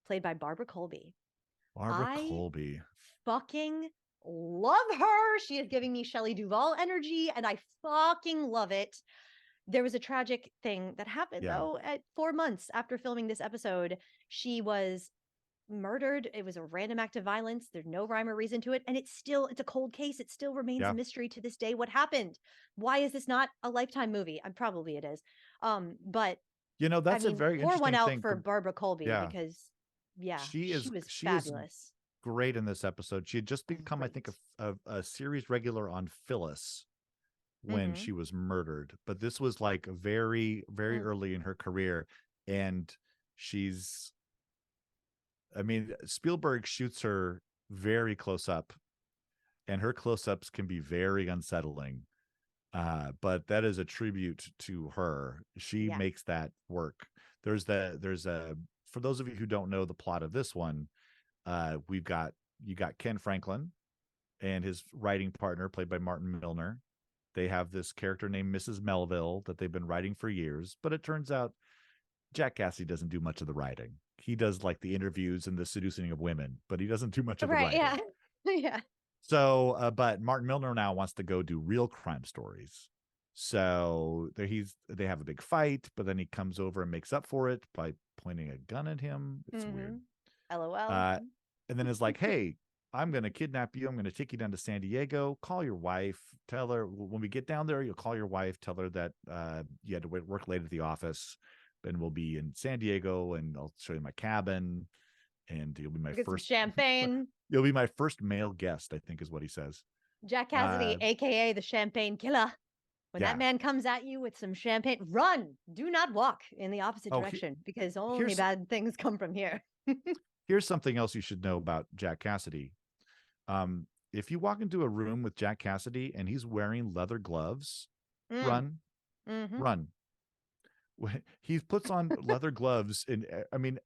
played by Barbara Colby. Colby. Fucking love her. She is giving me Shelley Duvall energy, and I fucking love it. There was a tragic thing that happened, though, at 4 months after filming this episode. She was murdered. It was a random act of violence. There's no rhyme or reason to it. And it's a cold case. It still remains a mystery to this day. What happened? Why is this not a Lifetime movie? Probably it is. But that's a very interesting one out thing for Barbara Colby because she was fabulous. Is great in this episode. She had just become, I think, a series regular on Phyllis when she was murdered. But this was like very, very early in her career. And Spielberg shoots her very close up, and her close-ups can be very unsettling. But that is a tribute to her. She makes that work. For those of you who don't know the plot of this one, you got Ken Franklin and his writing partner, played by Martin Milner. They have this character named Mrs. Melville that they've been writing for years, but it turns out Jack Cassidy doesn't do much of the writing. He does like the interviews and the seducing of women, but he doesn't do much of the writing. Yeah. So, but Martin Milner now wants to go do real crime stories. So they have a big fight, but then he comes over and makes up for it by pointing a gun at him. It's weird. LOL. And then is like, hey, I'm going to kidnap you. I'm going to take you down to San Diego. Call your wife. Tell her when we get down there, you'll call your wife. Tell her that you had to work late at the office. And we'll be in San Diego, and I'll show you my cabin, and you'll be my first champagne. You'll be my first male guest, I think is what he says. Jack Cassidy, aka the Champagne Killer. When that man comes at you with some champagne, run. Do not walk in the opposite direction, because only bad things come from here. Here's something else you should know about Jack Cassidy. If you walk into a room with Jack Cassidy and he's wearing leather gloves, run. He puts on leather gloves, and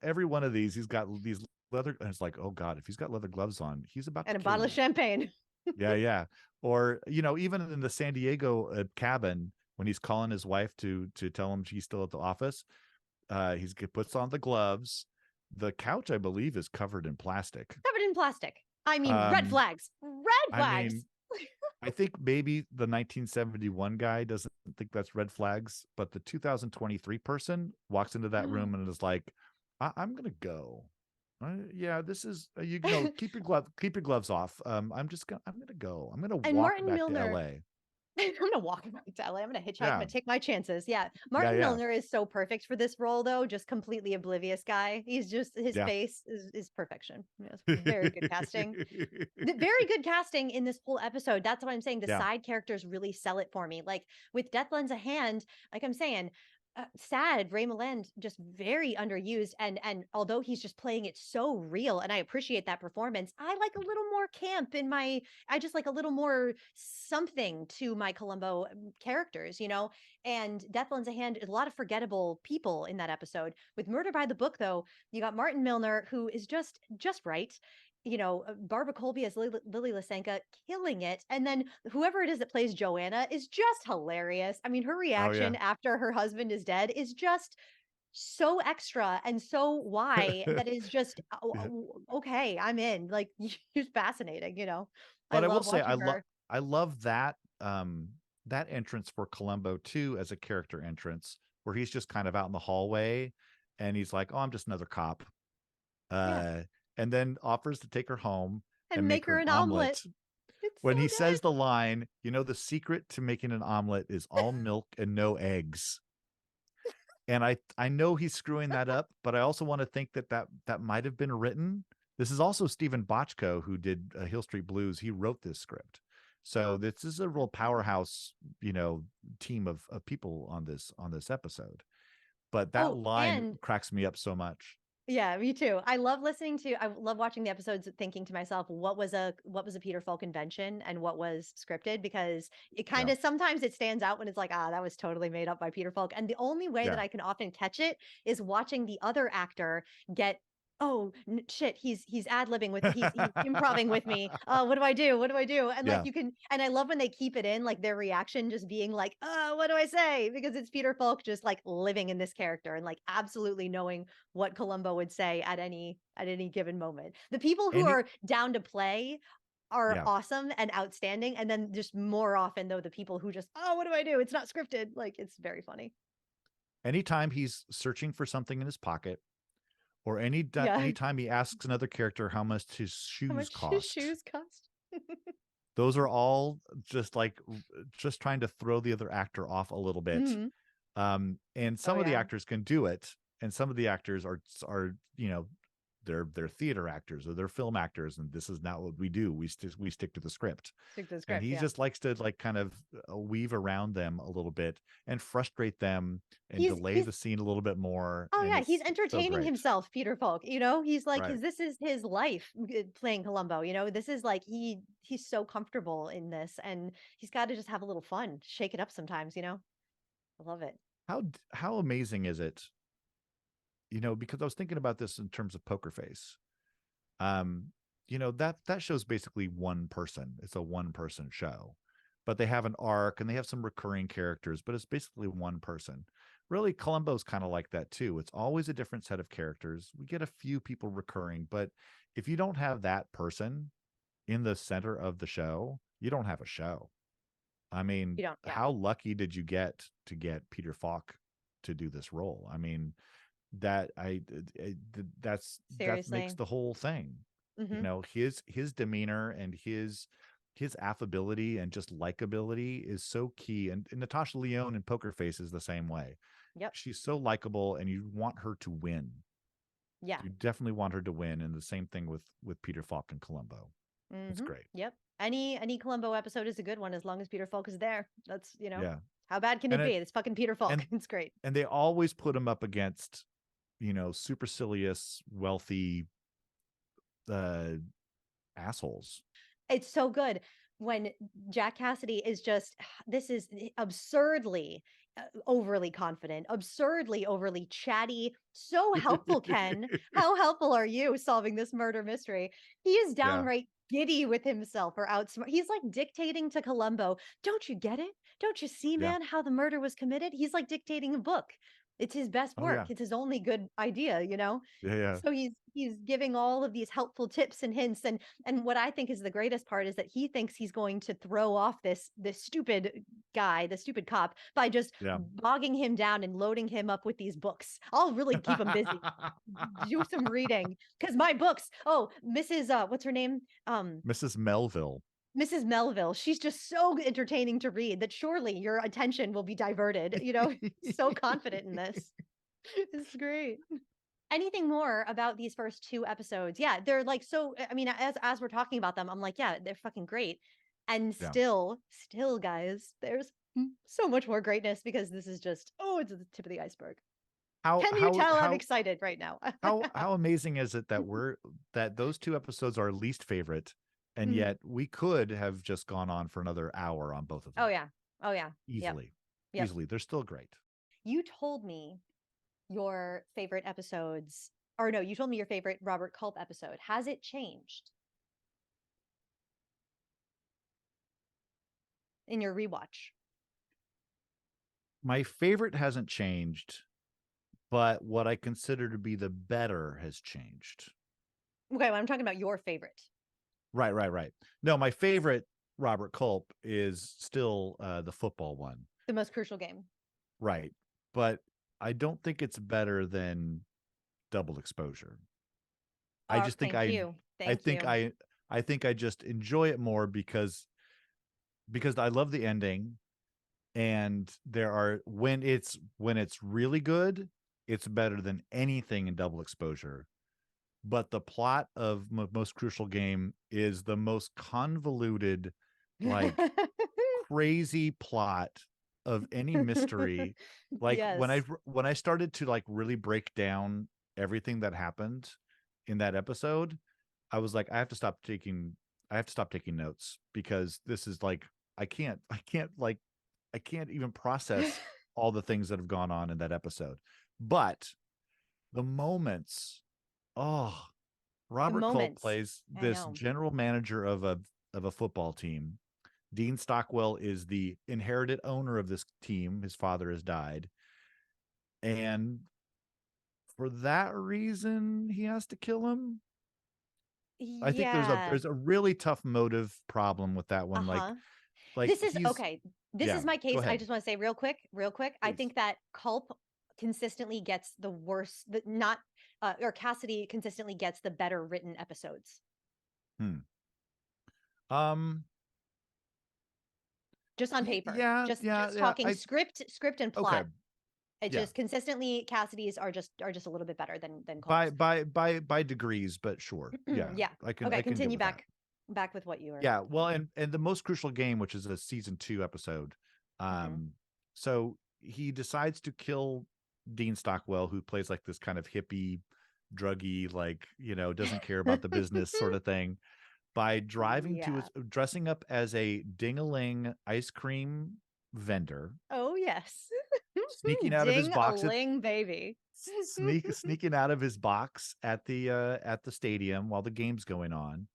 every one of these, he's got these leather, and it's like, oh God, if he's got leather gloves on, he's about and to a bottle of champagne. Yeah. Or, even in the San Diego cabin, when he's calling his wife to tell him she's still at the office, he puts on the gloves. The couch, I believe, is covered in plastic. Red flags. I think maybe the 1971 guy doesn't think that's red flags, but the 2023 person walks into that room and is like, I'm going to go. This is, keep your gloves off. I'm going to go. I'm going to walk back to LA. I'm going to walk back to LA. I'm going to hitchhike. I'm going to take my chances. Yeah. Martin Milner is so perfect for this role, though. Just completely oblivious guy. He's just, his face is perfection. Yes, very good casting. Very good casting in this whole episode. That's what I'm saying. The side characters really sell it for me. Like with Death Lends a Hand, like I'm saying, sad Ray Milland, just very underused, and although he's just playing it so real, and I appreciate that performance, I like a little more camp in I just like a little more something to my Colombo characters, and Death Lends a Hand, a lot of forgettable people in that episode. With Murder by the Book, though, you got Martin Milner, who is just right. Barbara Colby as Lily Lysenko, killing it. And then whoever it is that plays Joanna is just hilarious. Her reaction after her husband is dead is just so extra and so why that is just okay, I'm in. Like, it's fascinating, But I will say I love that that entrance for Colombo too, as a character entrance, where he's just kind of out in the hallway and he's like, "Oh, I'm just another cop," Yeah. and then offers to take her home And and make make her her an an omelet. omelet. It's When so he good. says the line, the secret to making an omelet is all milk and no eggs. And I know he's screwing that up, but I also want to think that might have been written. This is also Stephen Bochco, who did Hill Street Blues. He wrote this script. So this is a real powerhouse, team of people on this episode. But that Oh, line and cracks me up so much. yeah, me too. I love watching the episodes thinking to myself, what was a Peter Falk invention and what was scripted? Because it kind Yeah. of sometimes it stands out when it's like, that was totally made up by Peter Falk. And the only way that Yeah. I can often catch it is watching the other actor get, oh shit, he's ad-libbing with he's improvising with me. What do I do? What do I do? And like Yeah. and I love when they keep it in, like their reaction just being like, what do I say? Because it's Peter Falk just like living in this character and like absolutely knowing what Columbo would say at any given moment. The people who Any are down to play are yeah. awesome and outstanding. And then just more often though, the people who just, what do I do? It's not scripted. Like it's very funny. Anytime he's searching for something in his pocket, or Yeah. anytime he asks another character how much his How shoes much his cost, shoes cost. those are all just trying to throw the other actor off a little bit. Mhm. And Oh some of the yeah. actors can do it, and some of the actors are they're theater actors or they're film actors, and this is not what we do. We stick to the script. Stick to the And script. he Yeah. just likes to like kind of weave around them a little bit and frustrate them and delay the scene a little bit more. Oh And yeah, he's it's so entertaining great. himself, Peter Falk. He's like, Right. this is his life playing Columbo. This is like he's so comfortable in this, and he's got to just have a little fun, shake it up sometimes. I love it. How amazing is it? Because I was thinking about this in terms of Poker Face. That show's basically one person. It's a one person show, but they have an arc and they have some recurring characters, but it's basically one person. Really, Columbo's kind of like that too. It's always a different set of characters. We get a few people recurring, but if you don't have that person in the center of the show, you don't have a show. I mean, You don't, yeah. how lucky did you get to get Peter Falk to do this role? I mean, that that makes the whole thing. Mm-hmm. His demeanor and his affability and just likability is so key. And Natasha Lyonne in Poker Face is the same way. Yep. She's so likable, and you want her to win. Yeah. You definitely want her to win. And the same thing with Peter Falk and Columbo. Mm-hmm. It's great. Yep. Any Columbo episode is a good one as long as Peter Falk is there. That's Yeah. How bad can it be? It's fucking Peter Falk. It's great. And they always put him up against, supercilious, wealthy assholes. It's so good when Jack Cassidy is just, this is absurdly overly confident, absurdly overly chatty, so helpful. Ken, how helpful are you solving this murder mystery? He is downright giddy with himself or outsmart. He's like dictating to Columbo. Don't you get it? Don't you see, man, how the murder was committed? He's like dictating a book. It's his best work. It's his only good idea, Yeah. So he's giving all of these helpful tips and hints, and what I think is the greatest part is that he thinks he's going to throw off this stupid guy, the stupid cop, by just bogging him down and loading him up with these books. I'll really keep him busy. Do some reading, because my books. Oh, Mrs. What's her name? Mrs. Melville. Mrs. Melville, she's just so entertaining to read that surely your attention will be diverted. So confident in this. It's great. Anything more about these first two episodes? Yeah, they're like so. I mean, as we're talking about them, I'm like, yeah, they're fucking great. And still, guys, there's so much more greatness because this is just it's the tip of the iceberg. Can you tell I'm excited right now? how amazing is it that those two episodes are least favorite? And yet we could have just gone on for another hour on both of them. Oh yeah. Easily. Yep. Easily. They're still great. You told me your favorite episodes, or no, you told me your favorite Robert Culp episode. Has it changed in your rewatch? My favorite hasn't changed, but what I consider to be the better has changed. Okay, well, I'm talking about your favorite. Right. No, my favorite Robert Culp is still the football one. The most crucial game. Right. But I don't think it's better than Double Exposure. I just think Thank you. I think I just enjoy it more because I love the ending, and there are when it's really good, it's better than anything in Double Exposure. But the plot of Most Crucial Game is the most convoluted, like crazy plot of any mystery. Like Yes. when I started to like really break down everything that happened in that episode, I was like, I have to stop taking notes, because this is like I can't even process all the things that have gone on in that episode. But the moments, oh, Robert Culp moments. plays I this know. general manager of a football team. Dean Stockwell is the inherited owner of this team. His father has died. And for that reason, he has to kill him. I think Yeah. there's a really tough motive problem with that one. Uh-huh. Like This is he's okay. This yeah, is my go case. I ahead. just want to say real quick. I Please. think that Culp consistently gets the worst, not or Cassidy consistently gets the better written episodes. Um Just on paper. yeah, Just yeah. talking script and Okay. plot. It Yeah. just consistently Cassidy's are just a little bit better than Culp's. By degrees, but sure. Yeah. Yeah. I can Okay, get continue with that. back with what you were. Yeah, well, and the Most Crucial Game, which is a season 2 episode. So he decides to kill Dean Stockwell, who plays like this kind of hippie, druggy, like, doesn't care about the business sort of thing, by dressing up as a ding-a-ling ice cream vendor, Oh yes. sneaking out of his box Ding-a-ling, baby. sneaking out of his box at the stadium while the game's going on,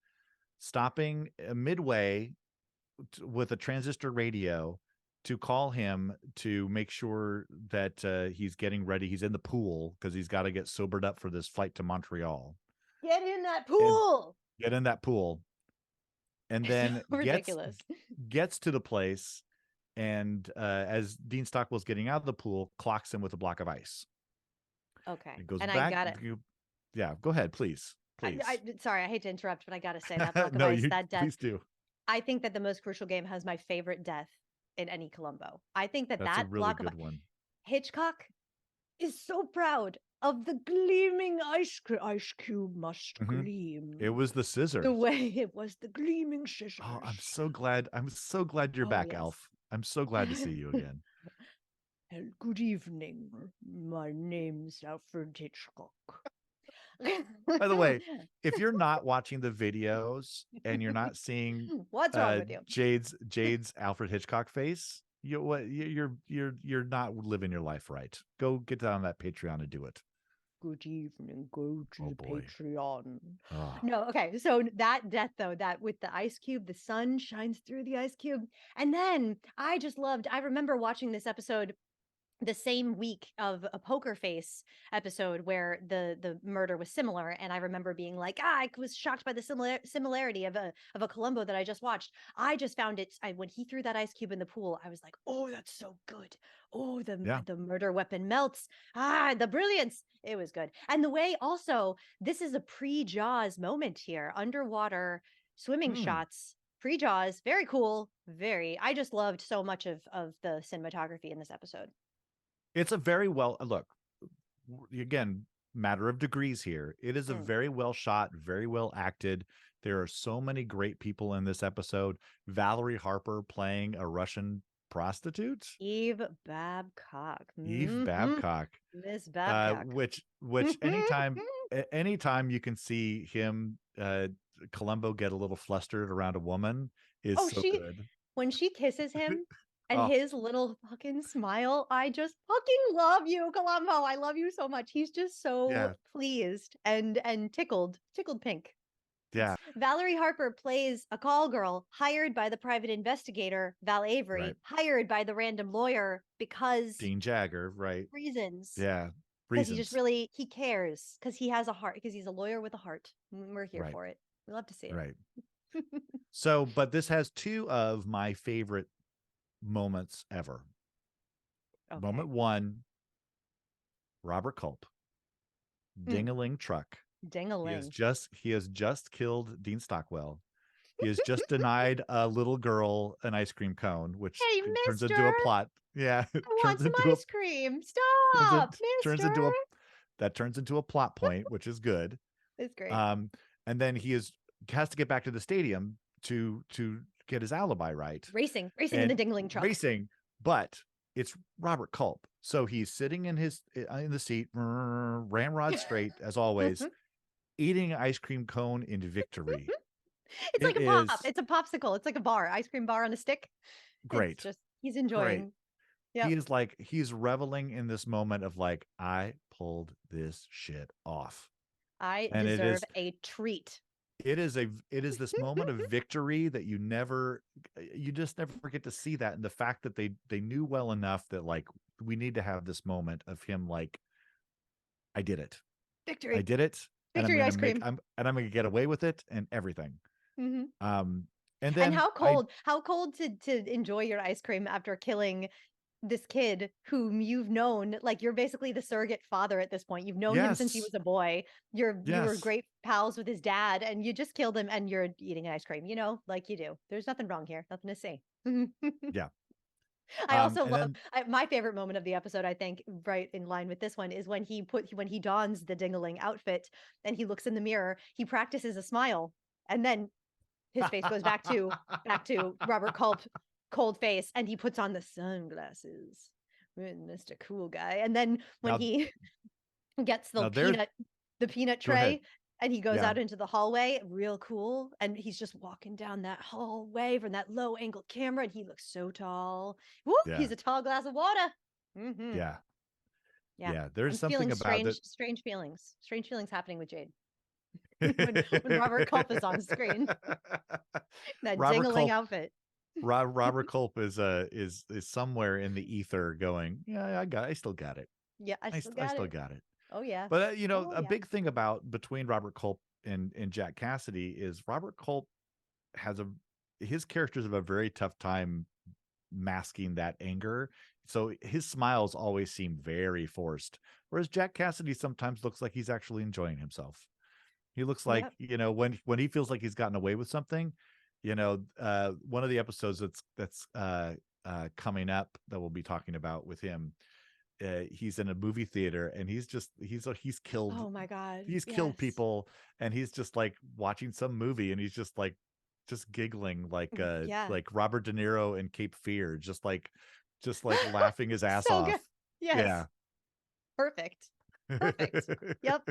stopping midway with a transistor radio to call him to make sure that he's getting ready. He's in the pool because he's got to get sobered up for this flight to Montreal. Get in that And pool. get in that pool. And then So ridiculous. gets to the place, and as Dean Stockwell's getting out of the pool, clocks him with a block of ice. Okay. It goes and back. I got it. Yeah, go ahead, please. Please. Sorry, I hate to interrupt, but I gotta say that block of No, ice, that death. Please do. I think that the Most Crucial Game has my favorite death in any Columbo. I think that That's a that really block good of one. Hitchcock is so proud of the gleaming ice cube must gleam. It was the scissors. The way it was the gleaming scissors. Oh, I'm so glad you're back, yes. Alf. I'm so glad to see you again. Good evening. My name's Alfred Hitchcock. By the way, if you're not watching the videos and you're not seeing what's wrong with you, Jade's Alfred Hitchcock face, you're not living your life right. Go get down on that Patreon and do it. Good evening. Go to the boy. Patreon. Oh. No, okay. So that death though, that with the ice cube, the sun shines through the ice cube, and then I remember watching this episode the same week of a Poker Face episode where the murder was similar, and I remember being like, I was shocked by the similarity of a Columbo that I just watched. I just found it when he threw that ice cube in the pool, I was like, oh, that's so good. Oh, the murder weapon melts. The brilliance. It was good. And the way also, this is a pre-Jaws moment here, underwater swimming shots. Pre-Jaws, very cool. I just loved so much of the cinematography in this episode. It's a very well look, again, matter of degrees here. It is a very well shot, very well acted. There are so many great people in this episode. Valerie Harper playing a Russian prostitute. Eve Babcock. Miss Babcock. Which anytime you can see him, Colombo, get a little flustered around a woman is good. When she kisses him and his little fucking smile, I just fucking love you, Colombo. I love you so much. He's just so pleased and tickled pink. Yeah. Valerie Harper plays a call girl hired by the private investigator, Val Avery, hired by the random lawyer because Dean Jagger, right? Reasons. Yeah. Because he just he cares, because he has a heart, because he's a lawyer with a heart. We're here for it. We love to see it. Right. So, but this has two of my favorite moments ever. Okay. Moment one, Robert Culp, ding-a-ling truck. Ding-a-ling. He has just killed Dean Stockwell. He has just denied a little girl an ice cream cone, which Hey, turns mister, into a plot. Yeah, I want some ice cream. Stop, mister. turns into a plot point, which is good. It's great. And then has to get back to the stadium to get his alibi right. Racing in the ding-a-ling truck. But it's Robert Culp. So he's sitting in the seat, ramrod straight as always, eating an ice cream cone in victory. It's like a pop. It's a popsicle. It's like a bar, ice cream bar on a stick. Great. It's just, he's enjoying. Yep. He's reveling in this moment of like, I pulled this shit off. I deserve a treat. It is this moment of victory that you just never get to see that. And the fact that they knew well enough that like, we need to have this moment of him like, I did it. Victory. I did it. Victory ice cream. I'm going to get away with it and everything. Mm-hmm. And then how cold to enjoy your ice cream after killing this kid whom you've known, like you're basically the surrogate father at this point. You've known him since he was a boy. You were great pals with his dad, and you just killed him, and you're eating ice cream, like you do. There's nothing wrong here, nothing to say. Yeah. I also love my favorite moment of the episode, I think, right in line with this one, is when he dons the ding-a-ling outfit and he looks in the mirror, he practices a smile, and then his face goes back to Robert Culp, cold face, and he puts on the sunglasses. Mr. Cool Guy. And then when he gets the peanut tray and he goes out into the hallway, real cool, and he's just walking down that hallway from that low angle camera, and he looks so tall. Whoop, he's a tall glass of water. Mm-hmm. Yeah. There's something about strange feelings happening with Jade. when Robert Culp is on screen. That ding-a-ling outfit. Robert Culp is somewhere in the ether going, yeah, I still got it. Yeah, I still got it. Oh yeah. But big thing about between Robert Culp and Jack Cassidy is Robert Culp his characters have a very tough time masking that anger. So his smiles always seem very forced. Whereas Jack Cassidy sometimes looks like he's actually enjoying himself. He looks like, when he feels like he's gotten away with something, one of the episodes that's coming up that we'll be talking about with him, he's in a movie theater and he's killed. Oh my God. He's killed people and he's just like watching some movie and he's just like, just giggling like Robert De Niro in Cape Fear, just like laughing his ass off. Good. Yes. Yeah. Perfect. Yep.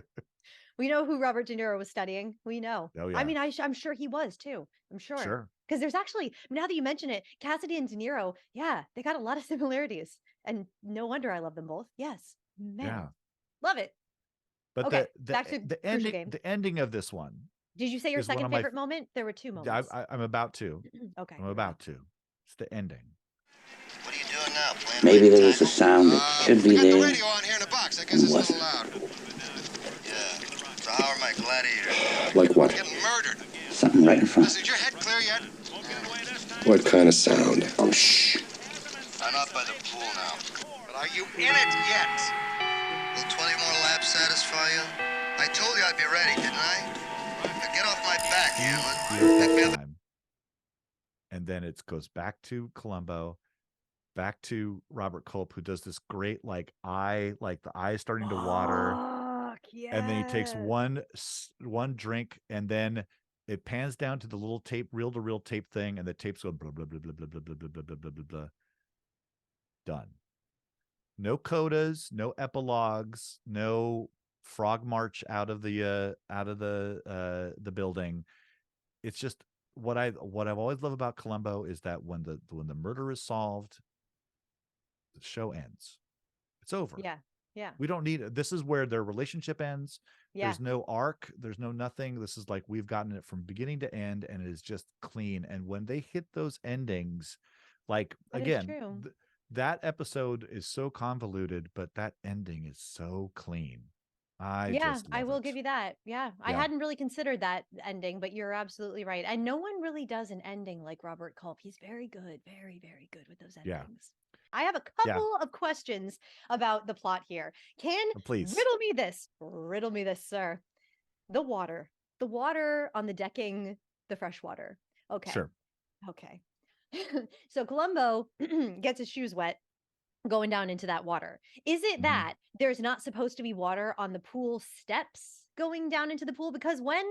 We know who Robert De Niro was studying. We know. Oh, yeah. I mean, I'm sure he was too. I'm sure. Because there's actually, now that you mention it, Cassidy and De Niro, they got a lot of similarities. And no wonder I love them both. Yes. Man. Yeah. Love it. But okay, back to the ending of this one. Did you say your second favorite moment? There were two moments. I'm about to. Okay. I'm about to. It's the ending. What are you doing now? Maybe there was a sound that should be there. I got the radio on here in the box. I guess it's a little loud. Yeah. So how are my gladiators? Like what? Getting murdered. Something right in front. Listen, is your head clear yet? What kind of sound? Oh, shh. I'm out by the pool now. But are you in it yet? Will 20 more laps satisfy you? I told you I'd be ready, didn't I? Now get off my back, Hamlin. Pick me up. And then it goes back to Colombo, back to Robert Culp, who does this great the eye starting to water. Yeah. And then he takes one drink, and then it pans down to the little reel-to-reel tape thing, and the tapes go blah blah blah blah blah blah blah blah blah blah blah blah. Done. No codas, no epilogues, no frog march out of the building. It's just what I've always loved about Columbo is that when the murder is solved, the show ends. It's over. Yeah. Yeah. We don't need it. This is where their relationship ends. Yeah. There's no arc. There's no nothing. This is like we've gotten it from beginning to end, and it is just clean. And when they hit those endings, like that episode is so convoluted, but that ending is so clean. I will give you that. Yeah. I Yeah. hadn't really considered that ending, but you're absolutely right. And no one really does an ending like Robert Culp. He's very good, very, very good with those Yeah. endings. I have a couple of questions about the plot here. Please. Riddle me this, sir. The water on the decking, the fresh water. Okay. Sure. Okay. So Colombo gets his shoes wet going down into that water. Is it that there's not supposed to be water on the pool steps going down into the pool? Because when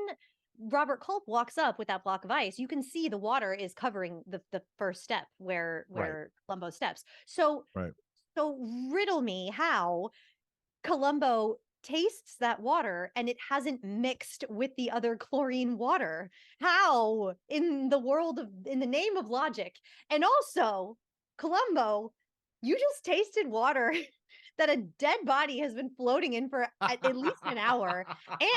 Robert Culp walks up with that block of ice, you can see the water is covering the first step where Columbo steps. So riddle me how Columbo tastes that water and it hasn't mixed with the other chlorine water. How in the name of logic? And also, Columbo, you just tasted water that a dead body has been floating in for at least an hour.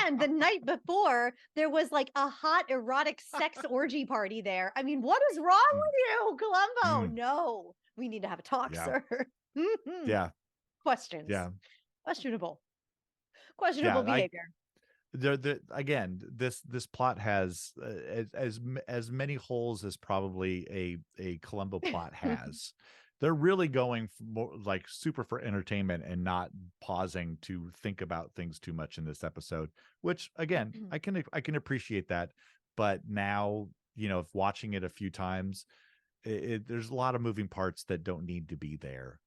And the night before, there was like a hot erotic sex orgy party there. I mean, what is wrong with you, Columbo? No, we need to have a talk, sir. Yeah. Questions. Yeah. Questionable behavior. Again, this plot has as many holes as probably a Columbo plot has. They're really going more like super for entertainment and not pausing to think about things too much in this episode, which again, I can appreciate that. But now, if watching it a few times, there's a lot of moving parts that don't need to be there.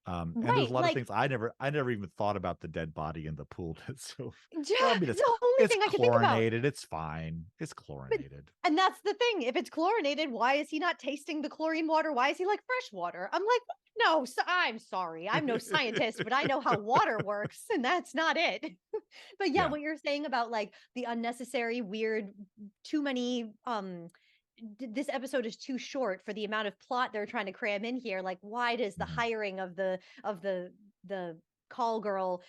And there's a lot of things I never even thought about the dead body in the pool. So the only thing I can think about. Chlorinated. It's fine. It's chlorinated. And that's the thing. If it's chlorinated, why is he not tasting the chlorine water? Why is he like fresh water? I'm like, no, I'm sorry. I'm no scientist, but I know how water works, and that's not it. But what you're saying about like the unnecessary, weird, too many this episode is too short for the amount of plot they're trying to cram in here. Like, why does the hiring of the call girl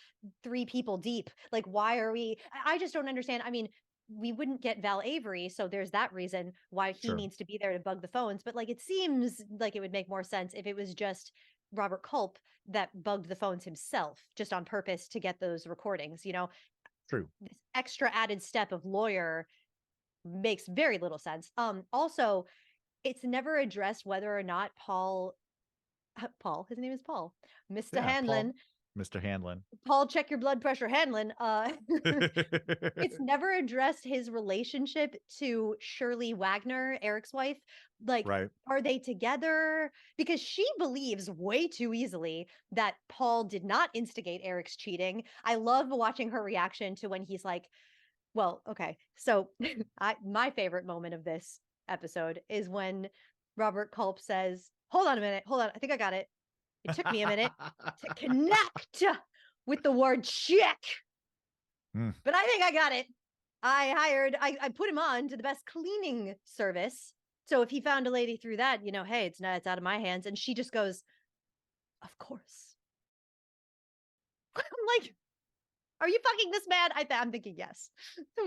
3 people deep? Like, why are we? I just don't understand. I mean, we wouldn't get Val Avery, so there's that reason why he needs to be there to bug the phones. But like, it seems like it would make more sense if it was just Robert Culp that bugged the phones himself, just on purpose to get those recordings. True. This extra added step of lawyer makes very little sense. Also, it's never addressed whether or not Paul, his name is Paul, Mr. Hanlon. Mr. Hanlon. Paul, check your blood pressure, Hanlon. It's never addressed his relationship to Shirley Wagner, Eric's wife. Like, are they together? Because she believes way too easily that Paul did not instigate Eric's cheating. I love watching her reaction to when he's like, well, okay. So my favorite moment of this episode is when Robert Culp says, hold on a minute. Hold on. I think I got it. It took me a minute to connect with the word chick. But I think I got it. I put him on to the best cleaning service. So if he found a lady through that, hey, it's out of my hands. And she just goes, of course. I'm like, are you fucking this mad? I'm thinking yes.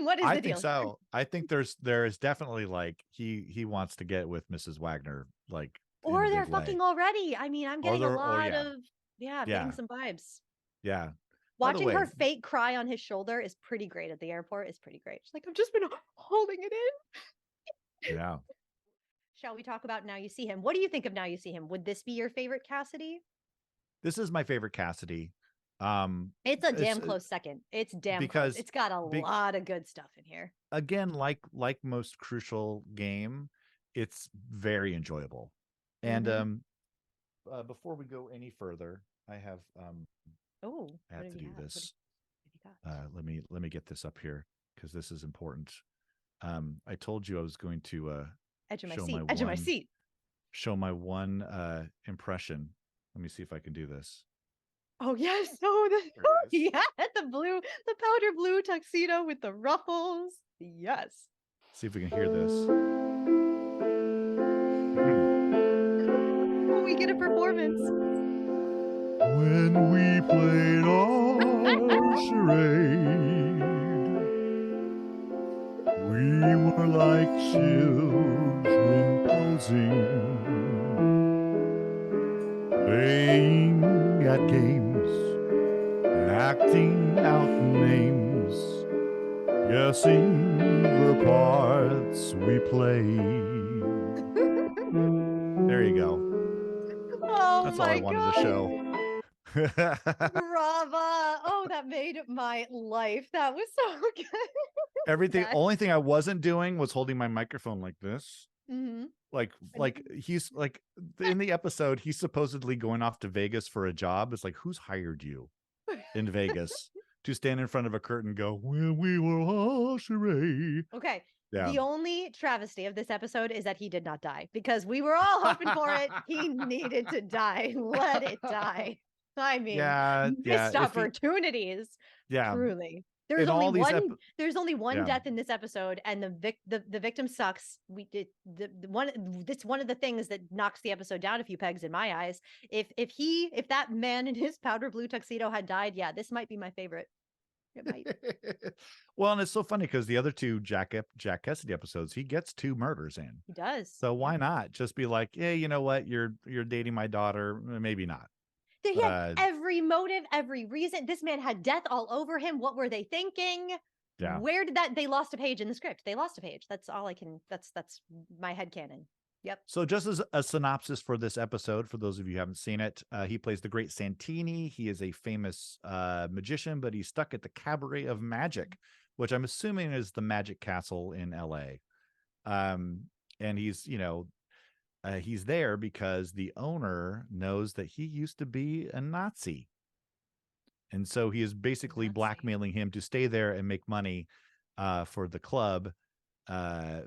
What is the deal? I think so. I think there is definitely like he wants to get with Mrs. Wagner, like, or they're fucking already. I mean, I'm getting a lot of getting some vibes. Yeah. Watching her fake cry on his shoulder is pretty great at the airport. Is pretty great. She's like, I've just been holding it in. Yeah. Shall we talk about Now You See Him? What do you think of Now You See Him? Would this be your favorite Cassidy? This is my favorite Cassidy. It's a damn close second. It's damn close. It's got a lot of good stuff in here. Again, like most Crucial game, it's very enjoyable. And before we go any further, I have I have to do this. Let me get this up here because this is important. I told you I was going to edge of my seat. Show my one impression. Let me see if I can do this. Oh yes, the powder blue tuxedo with the ruffles. Yes. See if we can hear this. We get a performance. When we played our charade, we were like children posing, playing at games acting out names, guessing the parts we play. There you go. Oh, That's all I wanted to show. Brava. Oh, that made my life. That was so good. Everything. Yes. Only thing I wasn't doing was holding my microphone like this. Mm-hmm. Like he's like in the episode, he's supposedly going off to Vegas for a job. It's like, who's hired you in Vegas to stand in front of a curtain and go, "When we were all charade." Okay. Yeah. The only travesty of this episode is that he did not die, because we were all hoping for it. He needed to die. Let it die. I mean, missed opportunities. Truly. There's only one. There's only one death in this episode, and the victim sucks. That's one of the things that knocks the episode down a few pegs in my eyes. If that man in his powder blue tuxedo had died, yeah, this might be my favorite. It might. Well, and it's so funny because the other two Jack Cassidy episodes, he gets 2 murders in. He does. So why not just be like, yeah, you know what? You're dating my daughter. Maybe not. He had every motive, every reason. This man had death all over him. What were they thinking? Yeah. Where did they lost a page in the script. They lost a page. That's all I can, that's my headcanon. Yep. So just as a synopsis for this episode, for those of you who haven't seen it, he plays the great Santini. He is a famous magician, but he's stuck at the Cabaret of Magic, which I'm assuming is the Magic Castle in LA. And he's, he's there because the owner knows that he used to be a Nazi. And so he is basically blackmailing him to stay there and make money for the club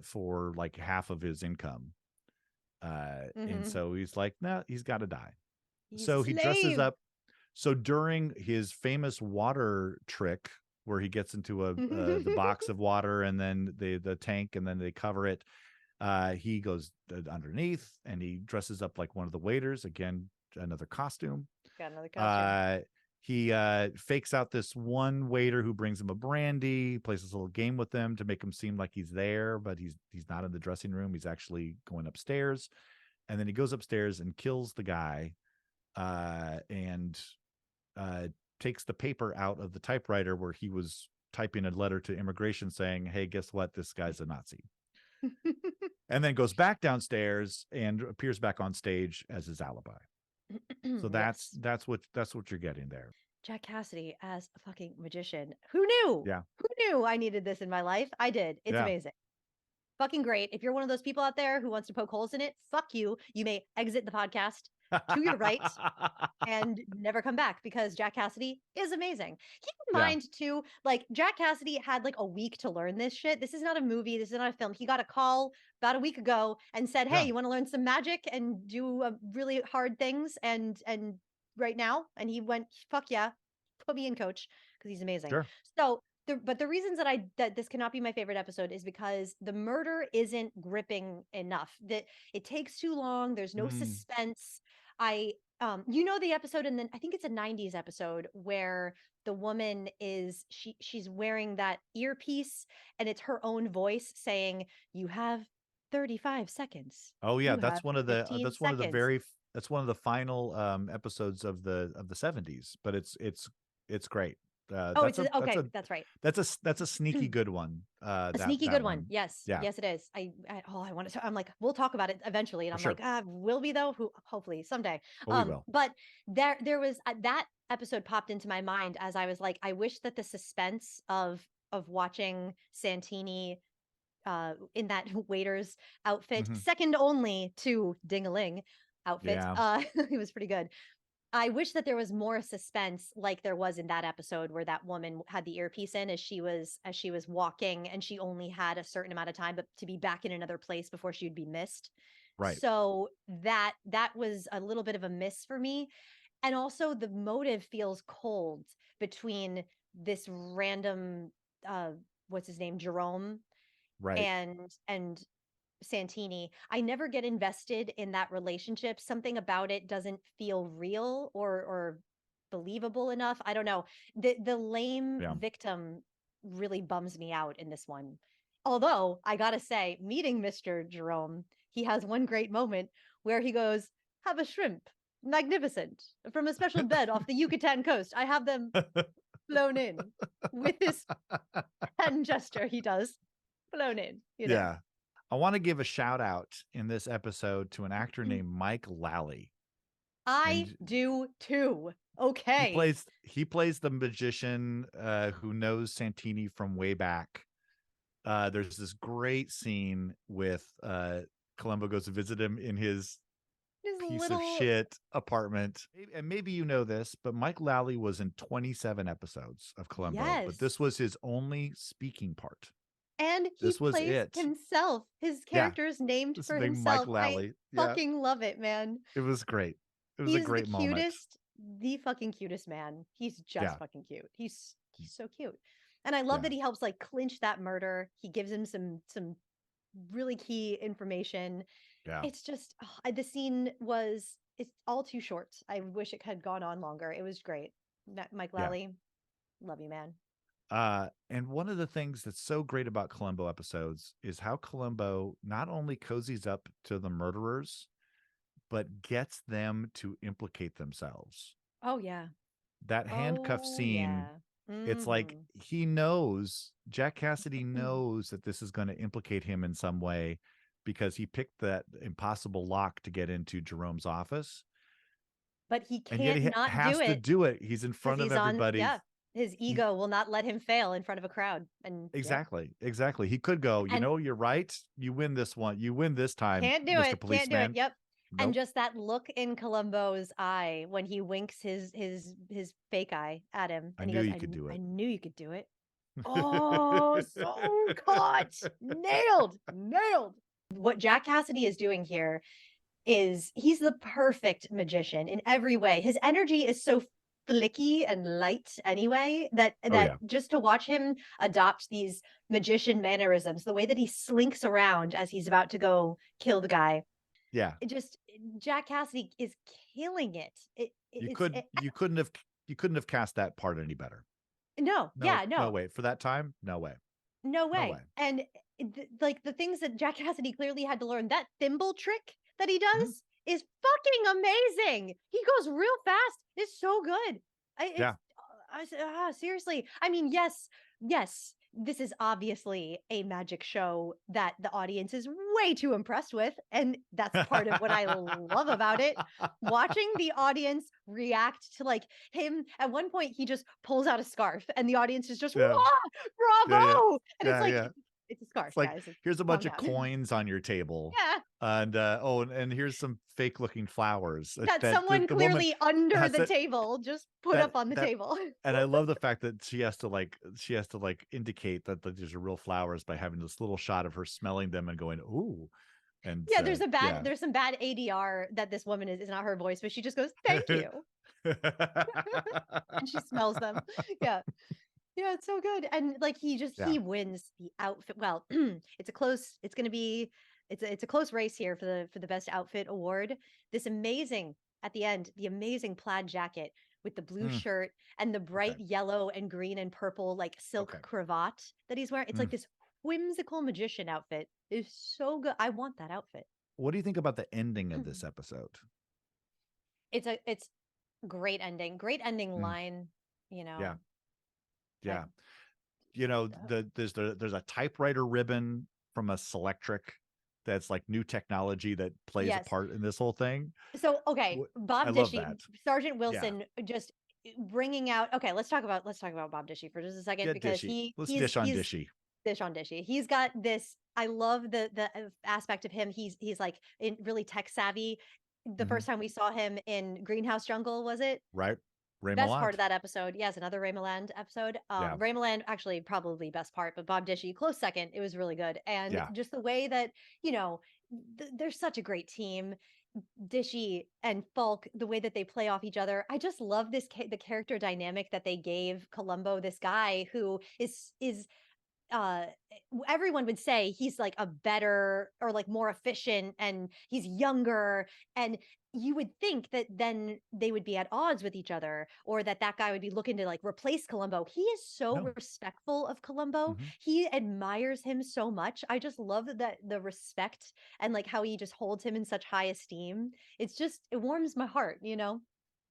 for like half of his income. And so he's like, no, he's got to die. So he dresses up. So during his famous water trick, where he gets into the box of water and then the tank, and then they cover it, he goes underneath and he dresses up like one of the waiters. Again, another costume. Got another costume. He fakes out this one waiter who brings him a brandy, plays this little game with them to make him seem like he's there, but he's not in the dressing room. He's actually going upstairs. And then he goes upstairs and kills the guy, and takes the paper out of the typewriter where he was typing a letter to immigration saying, hey, guess what? This guy's a Nazi. And then goes back downstairs and appears back on stage as his alibi. So that's what you're getting there. Jack Cassidy as a fucking magician. Who knew? Yeah. Who knew I needed this in my life? I did. It's amazing. Fucking great. If you're one of those people out there who wants to poke holes in it, fuck you. You may exit the podcast to your right and never come back, because Jack Cassidy is amazing. Keep in mind too, like Jack Cassidy had like a week to learn this shit. This is not a movie. This is not a film. He got a call about a week ago and said, hey, you want to learn some magic and do really hard things and right now? And he went, fuck yeah, put me in, coach, because he's amazing. Sure. So but the reasons that this cannot be my favorite episode is because the murder isn't gripping enough. That it takes too long. There's no suspense. The episode, and then I think it's a 90s episode where the woman is she's wearing that earpiece and it's her own voice saying, you have 35 seconds. Oh yeah, that's one of the final episodes of the 70s, but it's great. That's right. That's a sneaky good one. A sneaky good one. Yes. Yeah. Yes, it is. I want to. I'm like, we'll talk about it eventually, and I'm like, will we though? Hopefully someday. Well, we will. But there was that episode popped into my mind as I was like, I wish that the suspense of watching Santini in that waiter's outfit, second only to Ding-a-Ling outfit. It was pretty good. I wish that there was more suspense like there was in that episode where that woman had the earpiece in as she was walking, and she only had a certain amount of time but to be back in another place before she would be missed. Right. So that was a little bit of a miss for me. And also the motive feels cold between this random what's his name, Jerome, right, and Santini. I never get invested in that relationship. Something about it doesn't feel real or believable enough. I don't know. The lame victim really bums me out in this one. Although I gotta say, meeting Mr. Jerome, he has one great moment where he goes, have a shrimp. Magnificent. From a special bed off the Yucatan coast. I have them flown in with this hand gesture he does. Flown in. Yeah. I want to give a shout out in this episode to an actor named Mike Lally. I do too. Okay. He plays the magician who knows Santini from way back. There's this great scene with Colombo goes to visit him in his piece of shit apartment. And maybe you know this, but Mike Lally was in 27 episodes of Colombo, but this was his only speaking part. And he plays himself. His character is named for himself. Mike Lally. I fucking love it, man. It was great. It was a great moment. The fucking cutest man. He's just fucking cute. He's so cute. And I love that he helps like clinch that murder. He gives him some really key information. Yeah. It's just the scene it's all too short. I wish it had gone on longer. It was great. Mike Lally, love you, man. And one of the things that's so great about Columbo episodes is how Columbo not only cozies up to the murderers, but gets them to implicate themselves. Oh, yeah. That handcuff scene, it's like he knows, Jack Cassidy knows that this is going to implicate him in some way because he picked that impossible lock to get into Jerome's office. But he can't has to do it. He's in front of everybody. His ego will not let him fail in front of a crowd. And exactly. He could go, you're right. You win this one. You win this time. Can't do Mr. it. Policeman. Can't do it. Yep. Nope. And just that look in Columbo's eye when he winks his fake eye at him. And I knew you could do it. I knew you could do it. Oh, so caught. Nailed. What Jack Cassidy is doing here is he's the perfect magician in every way. His energy is so flicky and light anyway that just to watch him adopt these magician mannerisms, the way that he slinks around as he's about to go kill the guy. Yeah. Jack Cassidy is killing it. You couldn't have cast that part any better. No. No way. For that time, no way. No way. And like the things that Jack Cassidy clearly had to learn, that thimble trick that he does is fucking amazing. He goes real fast. It's so good. Seriously. I mean, yes, this is obviously a magic show that the audience is way too impressed with. And that's part of what I love about it. Watching the audience react to like him. At one point, he just pulls out a scarf and the audience is just, bravo. And it's like, it's a scarf, it's like, guys. Here's a bunch of coins on your table. Yeah. And here's some fake looking flowers that someone clearly under the table just put up on the table. And I love the fact that she has to indicate that these are real flowers by having this little shot of her smelling them and going, ooh. And there's some bad ADR that this woman is not her voice, but she just goes, thank you. And she smells them. Yeah, it's so good. And like he wins the outfit. Well, it's a close race here for the best outfit award. This amazing at the end, the amazing plaid jacket with the blue shirt and the bright yellow and green and purple like silk cravat that he's wearing. It's like this whimsical magician outfit. It's so good. I want that outfit. What do you think about the ending of this episode? It's great ending. Great ending line, Yeah. Yeah. There's a typewriter ribbon from a Selectric that's like new technology that plays a part in this whole thing. So, Bob Dishy, Sergeant Wilson just bringing out, let's talk about Bob Dishy for just a second because let's dish on Dishy. Dish on Dishy. He's got this, I love the aspect of him. He's like really tech savvy. The first time we saw him in Greenhouse Jungle, was it? Right. Best part of that episode. Yes, another Ray Milland episode. Ray Milland, actually, probably best part, but Bob Dishy, close second. It was really good. And just the way that, they're such a great team. Dishy and Falk, the way that they play off each other. I just love the character dynamic that they gave Colombo, this guy who is everyone would say he's like a better or like more efficient and he's younger, and you would think that then they would be at odds with each other or that guy would be looking to like replace Colombo. He is so respectful of Colombo. He admires him so much. I just love the respect and like how he just holds him in such high esteem. It warms my heart,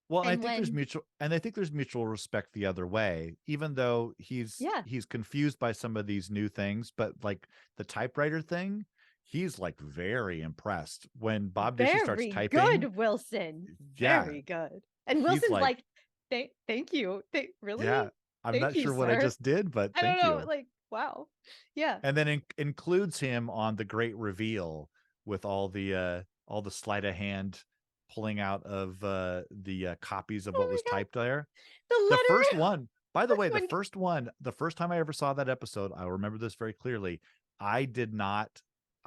Well, and And I think there's mutual respect the other way, even though he's confused by some of these new things, but like the typewriter thing, he's like very impressed when Bob Dishy starts very typing. good, Wilson. Yeah. Very good. And He's Wilson's like, thank you. Really? Yeah. I'm Thank not you, sure what I sir. just did, but I don't thank know. you. Like, wow. Yeah. And then includes him on the great reveal with all the sleight of hand pulling out of the copies of Oh what my was God. typed there. The The first letter. one, by the way, When- the first time I ever saw that episode, I remember this very clearly. I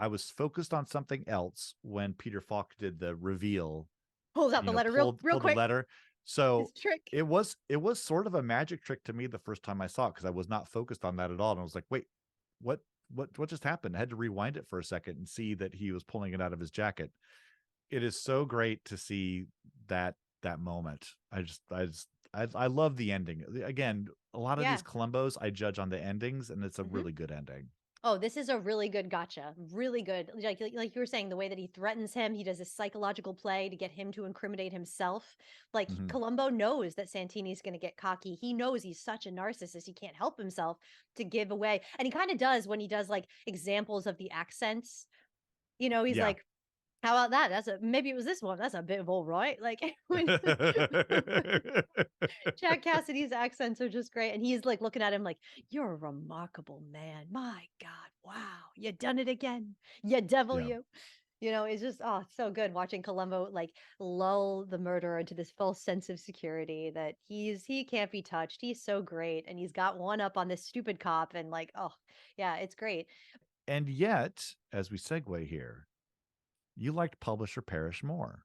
was focused on something else when Peter Falk did the reveal. Pulls out the letter real Pulled quick. the letter. So His trick. it was sort of a magic trick to me the first time I saw it, because I was not focused on that at all. And I was like, wait, what just happened? I had to rewind it for a second and see that he was pulling it out of his jacket. It is so great to see that moment. I love the ending. Again, a lot of these Columbos I judge on the endings, and it's a really good ending. Oh, this is a really good gotcha. Really good. Like you were saying, the way that he threatens him, he does a psychological play to get him to incriminate himself. Like Colombo knows that Santini's going to get cocky. He knows he's such a narcissist. He can't help himself to give away. And he kind of does when he does like examples of the accents. You know, he's like, how about that? Maybe it was this one. That's a bit of all right. Like when Jack Cassidy's accents are just great. And he's like looking at him like, you're a remarkable man. My God. Wow. You done it again. You devil, you. You know, it's just, it's so good watching Columbo like lull the murderer into this false sense of security that he can't be touched. He's so great. And he's got one up on this stupid cop. And like, oh, yeah, it's great. And yet, as we segue here, you liked Publisher Perish more.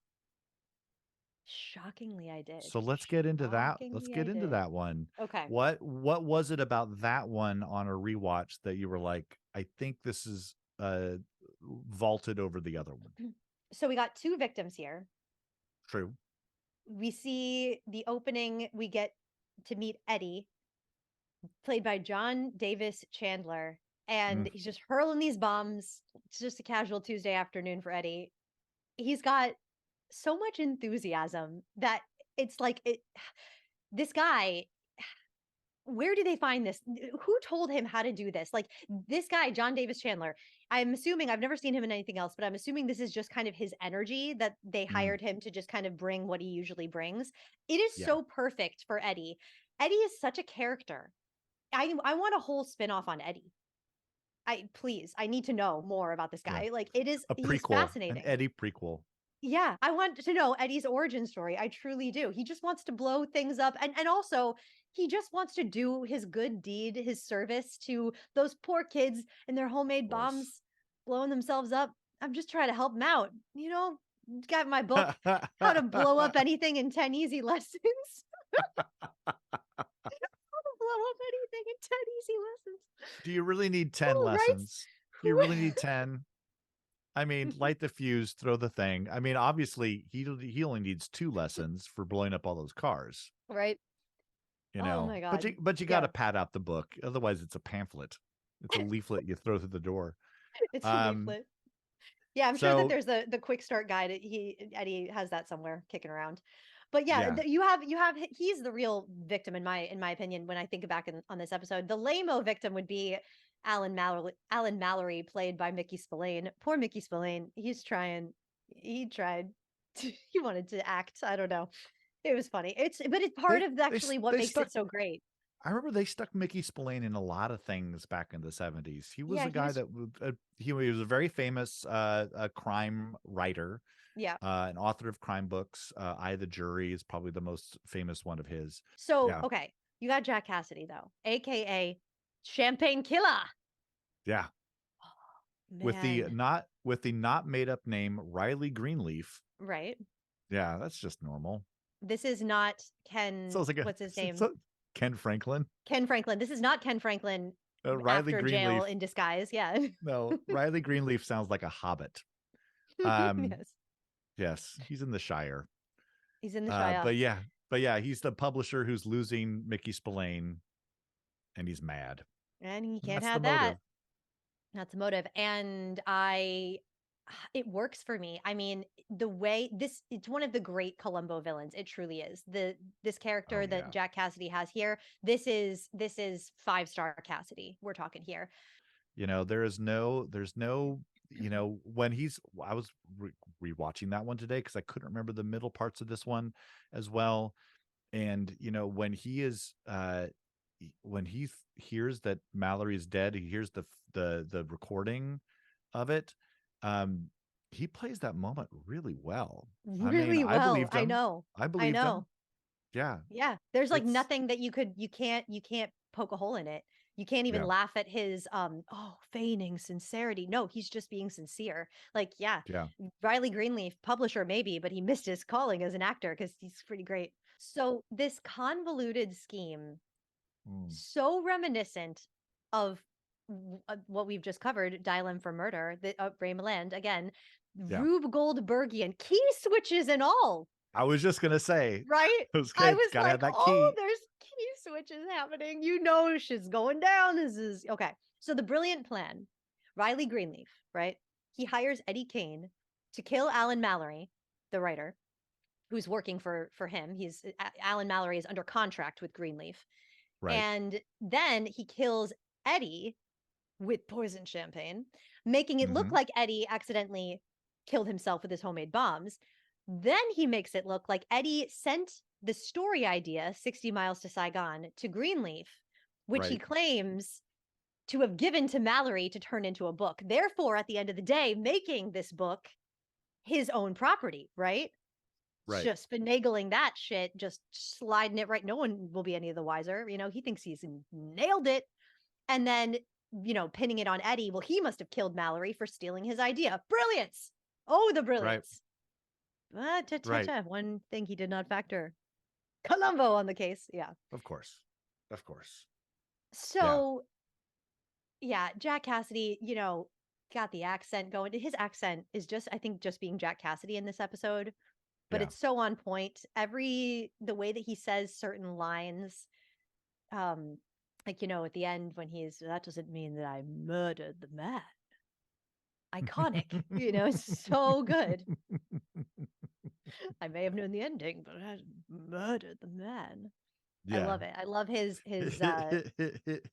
Shockingly, I did. So let's get into that. Let's get into that one. Okay. What was it about that one on a rewatch that you were like, I think this is vaulted over the other one? So we got two victims here. True. We see the opening. We get to meet Eddie, played by John Davis Chandler. And he's just hurling these bombs. It's just a casual Tuesday afternoon for Eddie. He's got so much enthusiasm that it's like this guy, where do they find this? Who told him how to do this? Like this guy, John Davis Chandler, I'm assuming, I've never seen him in anything else, but I'm assuming this is just kind of his energy that they hired him to just kind of bring what he usually brings. It is so perfect for Eddie. Eddie is such a character. I want a whole spinoff on Eddie. I need to know more about this guy. Like it is a prequel, he's fascinating. an Eddie prequel. Yeah, I want to know Eddie's origin story. I truly do. He just wants to blow things up. And also he just wants to do his good deed, his service to those poor kids and their homemade bombs blowing themselves up. I'm just trying to help him out. You know, got my book, How to Blow Up Anything in 10 Easy Lessons. Blow up anything in 10 easy lessons. Do you really need 10 lessons? Do you really need 10? I mean, light the fuse, throw the thing. I mean, obviously, he only needs 2 lessons for blowing up all those cars. Right. You know, oh my God. But you got to pad out the book. Otherwise, it's a pamphlet. It's a leaflet you throw through the door. It's a leaflet. Yeah, I'm sure that there's the quick start guide. Eddie has that somewhere kicking around. But you have he's the real victim in my opinion when I think back on this episode. The lame-o victim would be Alan Mallory, played by Mickey Spillane. Poor Mickey Spillane. He tried. He wanted to act. I don't know. It was funny. But it's part of actually what makes it so great. I remember they stuck Mickey Spillane in a lot of things back in the 70s. He was a guy that he was a very famous crime writer. Yeah. An author of crime books. I, the Jury is probably the most famous one of his. So, okay. You got Jack Cassidy, though, AKA Champagne Killer. Yeah. Oh, with the not made up name Riley Greenleaf. Right. Yeah, that's just normal. This is not Ken. What's his name? Ken Franklin. Ken Franklin. This is not Ken Franklin Riley after Greenleaf. jail in disguise. Yeah. No, Riley Greenleaf sounds like a hobbit. Yes, he's in the Shire. He's in the Shire. But yeah, he's the publisher who's losing Mickey Spillane, and he's mad. And he can't have that. That's the motive. And I it works for me. I mean, the way it's one of the great Columbo villains. It truly is. This character that Jack Cassidy has here, this is 5-star Cassidy. We're talking here. There's no, when I was rewatching that one today because I couldn't remember the middle parts of this one as well. And, when he is, when he hears that Mallory is dead, he hears the recording of it. He plays that moment really well. Really well. I believed him. I know. I believed him. Yeah. Yeah. There's like nothing that you can't poke a hole in it. You can't even laugh at his feigning sincerity. No, he's just being sincere. Like, yeah. Riley Greenleaf, publisher maybe, but he missed his calling as an actor because he's pretty great. So this convoluted scheme, so reminiscent of what we've just covered, Dial M for Murder, Ray Milland, again, Rube Goldbergian, key switches and all. I was just going to say. Right? I was like, there's key switches happening. Shit's going down. This is, okay. So the brilliant plan, Riley Greenleaf, right? He hires Eddie Kane to kill Alan Mallory, the writer, who's working for him. Alan Mallory is under contract with Greenleaf. Right. And then he kills Eddie with poison champagne, making it look like Eddie accidentally killed himself with his homemade bombs. Then he makes it look like Eddie sent the story idea, 60 Miles to Saigon, to Greenleaf, which he claims to have given to Mallory to turn into a book. Therefore, at the end of the day, making this book his own property, right? Right. Just finagling that shit, just sliding it right. No one will be any of the wiser. He thinks he's nailed it. And then, pinning it on Eddie. Well, he must have killed Mallory for stealing his idea. Brilliance. Oh, the brilliance. But one thing he did not factor. Colombo on the case. Yeah. Of course. So, Jack Cassidy, got the accent going. His accent is just being Jack Cassidy in this episode. But it's so on point. The way that he says certain lines, at the end when that doesn't mean that I murdered the man. Iconic, it's so good. I may have known the ending, but I murdered the man. Yeah. I love it. I love his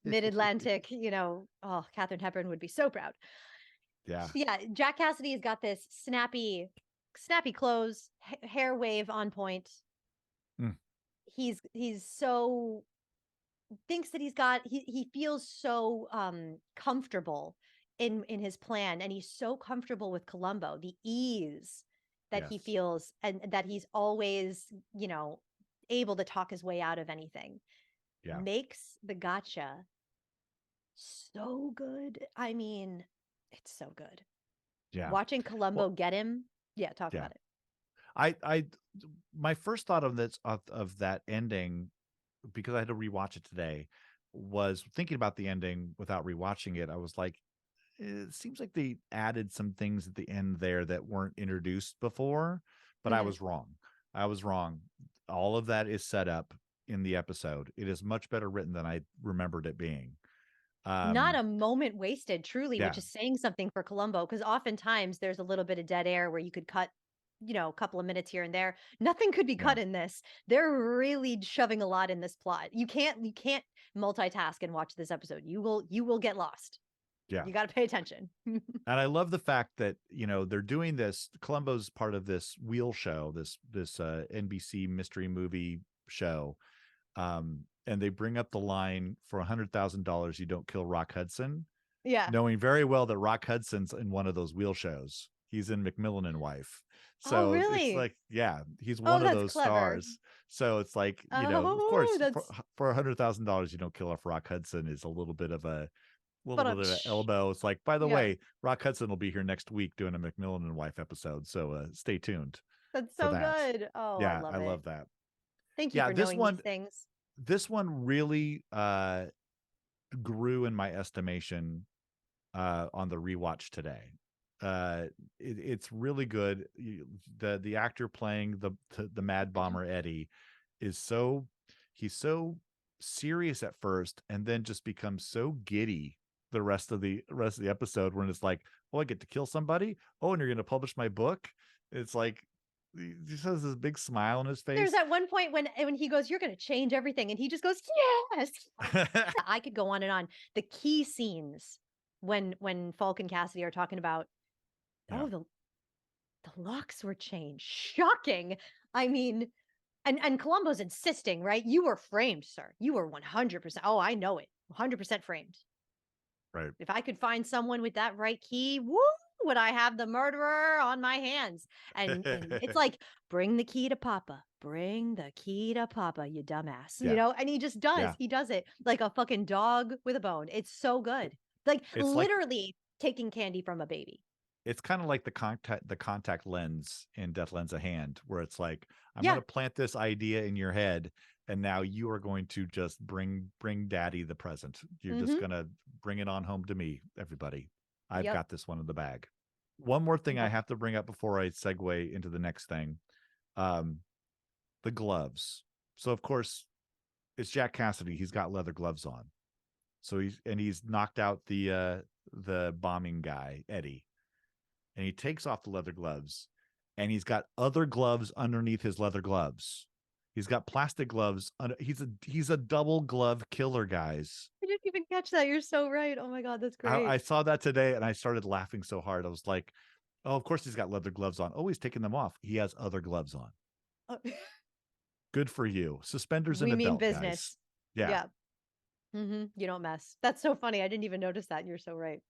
mid-Atlantic, Katharine Hepburn would be so proud. Yeah. Yeah. Jack Cassidy has got this snappy clothes, hair wave on point. He's so thinks that he feels so comfortable in his plan, and he's so comfortable with Colombo, the ease that he feels, and that he's always, able to talk his way out of anything. Yeah. Makes the gotcha so good. I mean, it's so good. Yeah. Watching Colombo get him. Yeah, talk about it. My first thought of that ending, because I had to rewatch it today, was thinking about the ending without rewatching it. I was like, it seems like they added some things at the end there that weren't introduced before, but I was wrong. All of that is set up in the episode. It is much better written than I remembered it being. Not a moment wasted, truly, which is saying something for Columbo, because oftentimes there's a little bit of dead air where you could cut, a couple of minutes here and there. Nothing could be cut in this. They're really shoving a lot in this plot. You can't multitask and watch this episode. You will get lost. Yeah. You got to pay attention. And I love the fact that, they're doing this. Columbo's part of this wheel show, this NBC mystery movie show. And they bring up the line, for $100,000, you don't kill Rock Hudson. Yeah. Knowing very well that Rock Hudson's in one of those wheel shows. He's in McMillan and Wife. So really? It's like, he's one of those stars. So it's like, of course, for $100,000, you don't kill off Rock Hudson is a little bit of an elbow. It's like, by the way, Rock Hudson will be here next week doing a McMillan and Wife episode. So stay tuned. That's so good. Oh, yeah, I love that. Thank you for knowing these things. This one really grew in my estimation on the rewatch today. It's really good. The actor playing the Mad Bomber Eddie he's so serious at first, and then just becomes so giddy the rest of the episode, when it's like, Oh, I get to kill somebody. Oh, and you're going to publish my book. It's like, he just has this big smile on his face. There's that one point when he goes, "You're going to change everything," and he just goes, "Yes." I could go on and on. The key scenes when Falk and Cassidy are talking about, Yeah. oh, the locks were changed. Shocking. I mean, and Colombo's insisting, right? You were framed, sir. You were 100%. Oh, I know it. 100% framed. Right. If I could find someone with that right key, woo, would I have the murderer on my hands? And it's like, bring the key to Papa. Bring the key to Papa, you dumbass. Yeah. You know, and he just does. Yeah. He does it like a fucking dog with a bone. It's so good. Like It's literally taking candy from a baby. It's kind of like the contact lens in Death Lends a Hand, where it's like, I'm going to plant this idea in your head, and now you are going to just bring daddy the present. You're just going to bring it on home to me, everybody. I've got this one in the bag. One more thing I have to bring up before I segue into the next thing. The gloves. So of course it's Jack Cassidy. He's got leather gloves on. So he's knocked out the bombing guy, Eddie. And he takes off the leather gloves, and he's got other gloves underneath his leather gloves. He's got plastic gloves. He's a double glove killer, guys. I didn't even catch that. You're so right. Oh my God, that's great. I saw that today, and I started laughing so hard. I was like, oh, of course he's got leather gloves on. Oh, he's taking them off. He has other gloves on. Good for you. Suspenders and a belt, business. Guys. Yeah. You don't mess. That's so funny. I didn't even notice that. You're so right.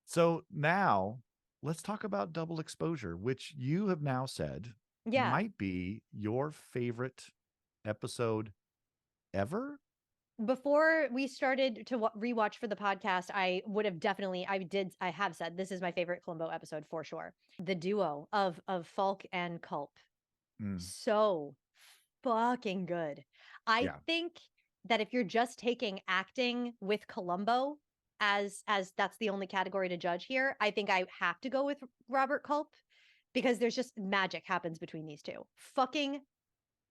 So now let's talk about Double Exposure, which you have now said might be your favorite episode ever. Before we started to rewatch for the podcast, I have said this is my favorite Colombo episode for sure. The duo of Falk and Culp. So fucking good. I think that if you're just taking acting with Colombo as that's the only category to judge here, I think I have to go with Robert Culp, because there's just magic happens between these two. Fucking,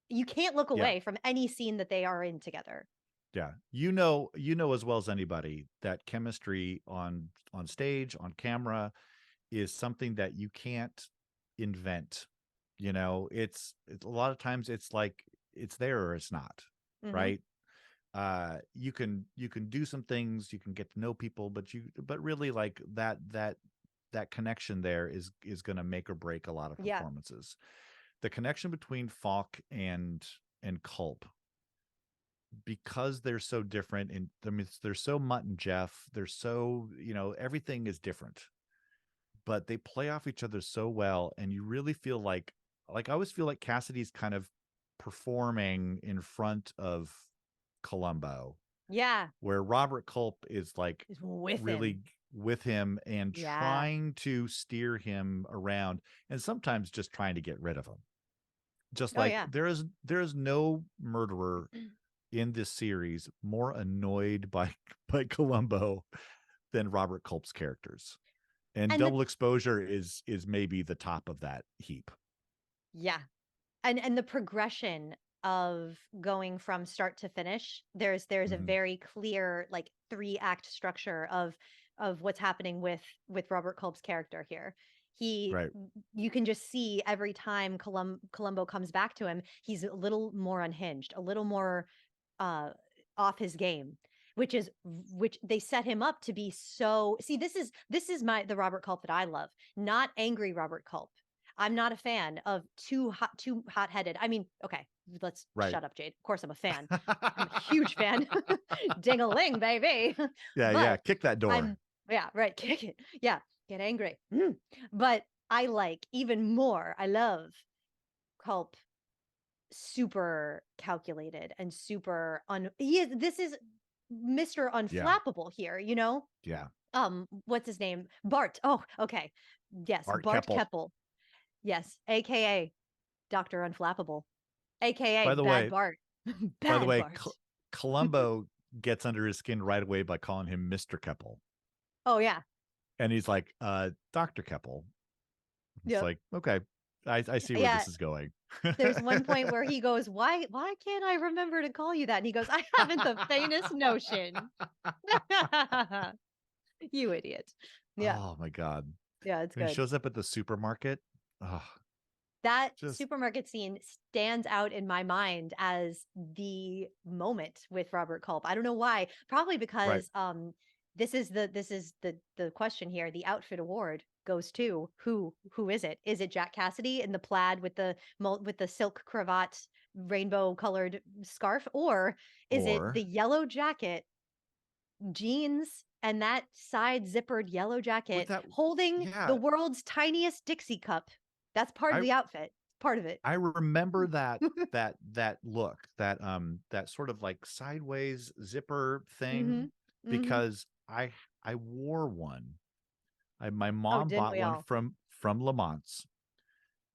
you can't look away from any scene that they are in together. Yeah. You know as well as anybody that chemistry on stage, on camera, is something that you can't invent. You know, it's a lot of times it's like it's there or it's not, right? You can do some things, you can get to know people, but really like that connection there is going to make or break a lot of performances. The connection between Falk and Culp, because they're so different, and I mean they're so Mutt and Jeff, they're so, everything is different, but they play off each other so well, and you really feel like I always feel like Cassidy's kind of performing in front of Colombo. Yeah. Where Robert Culp is like with him and trying to steer him around, and sometimes just trying to get rid of him. Just there is no murderer in this series more annoyed by Colombo than Robert Culp's characters. And Double Exposure is maybe the top of that heap. Yeah. And the progression of going from start to finish, there's a very clear like 3-act structure of what's happening with Robert Culp's character here. You can just see every time Colombo comes back to him, he's a little more unhinged, a little more off his game, which they set him up to be so. See, this is the Robert Culp that I love, not angry Robert Culp. I'm not a fan of too hot-headed. I mean, okay, let's shut up, Jade. Of course I'm a fan. I'm a huge fan. Ding-a-ling, baby. Yeah, kick that door. Kick it. Yeah, get angry. But I love Culp, super calculated and super this is Mr. Unflappable here, Yeah. What's his name? Bart. Oh, okay. Yes, Bart Keppel. Yes, aka Dr. Unflappable, aka Bad Bart. By the way, Columbo gets under his skin right away by calling him Mr. Keppel. Oh yeah. And he's like, Dr. Keppel. It's like, okay, I see where this is going. There's one point where he goes, why can't I remember to call you that? And he goes, I haven't the faintest notion. You idiot. Yeah. Oh my God. Yeah, it's When he good. shows up at the supermarket. Oh, That just supermarket scene stands out in my mind as the moment with Robert Culp. I don't know why. Probably right. because this is the question here. The outfit award goes to who is it? Is it Jack Cassidy in the plaid with the silk cravat, rainbow colored scarf, or is it Or the yellow jacket, jeans, and that side zippered yellow with jacket that, holding the yeah. world's tiniest Dixie cup? That's part of I the outfit. Part of it. I remember that look, that sort of like sideways zipper thing, Mhm. Mhm. because I wore one. My Oh, mom didn't bought we one all? from Lamont's,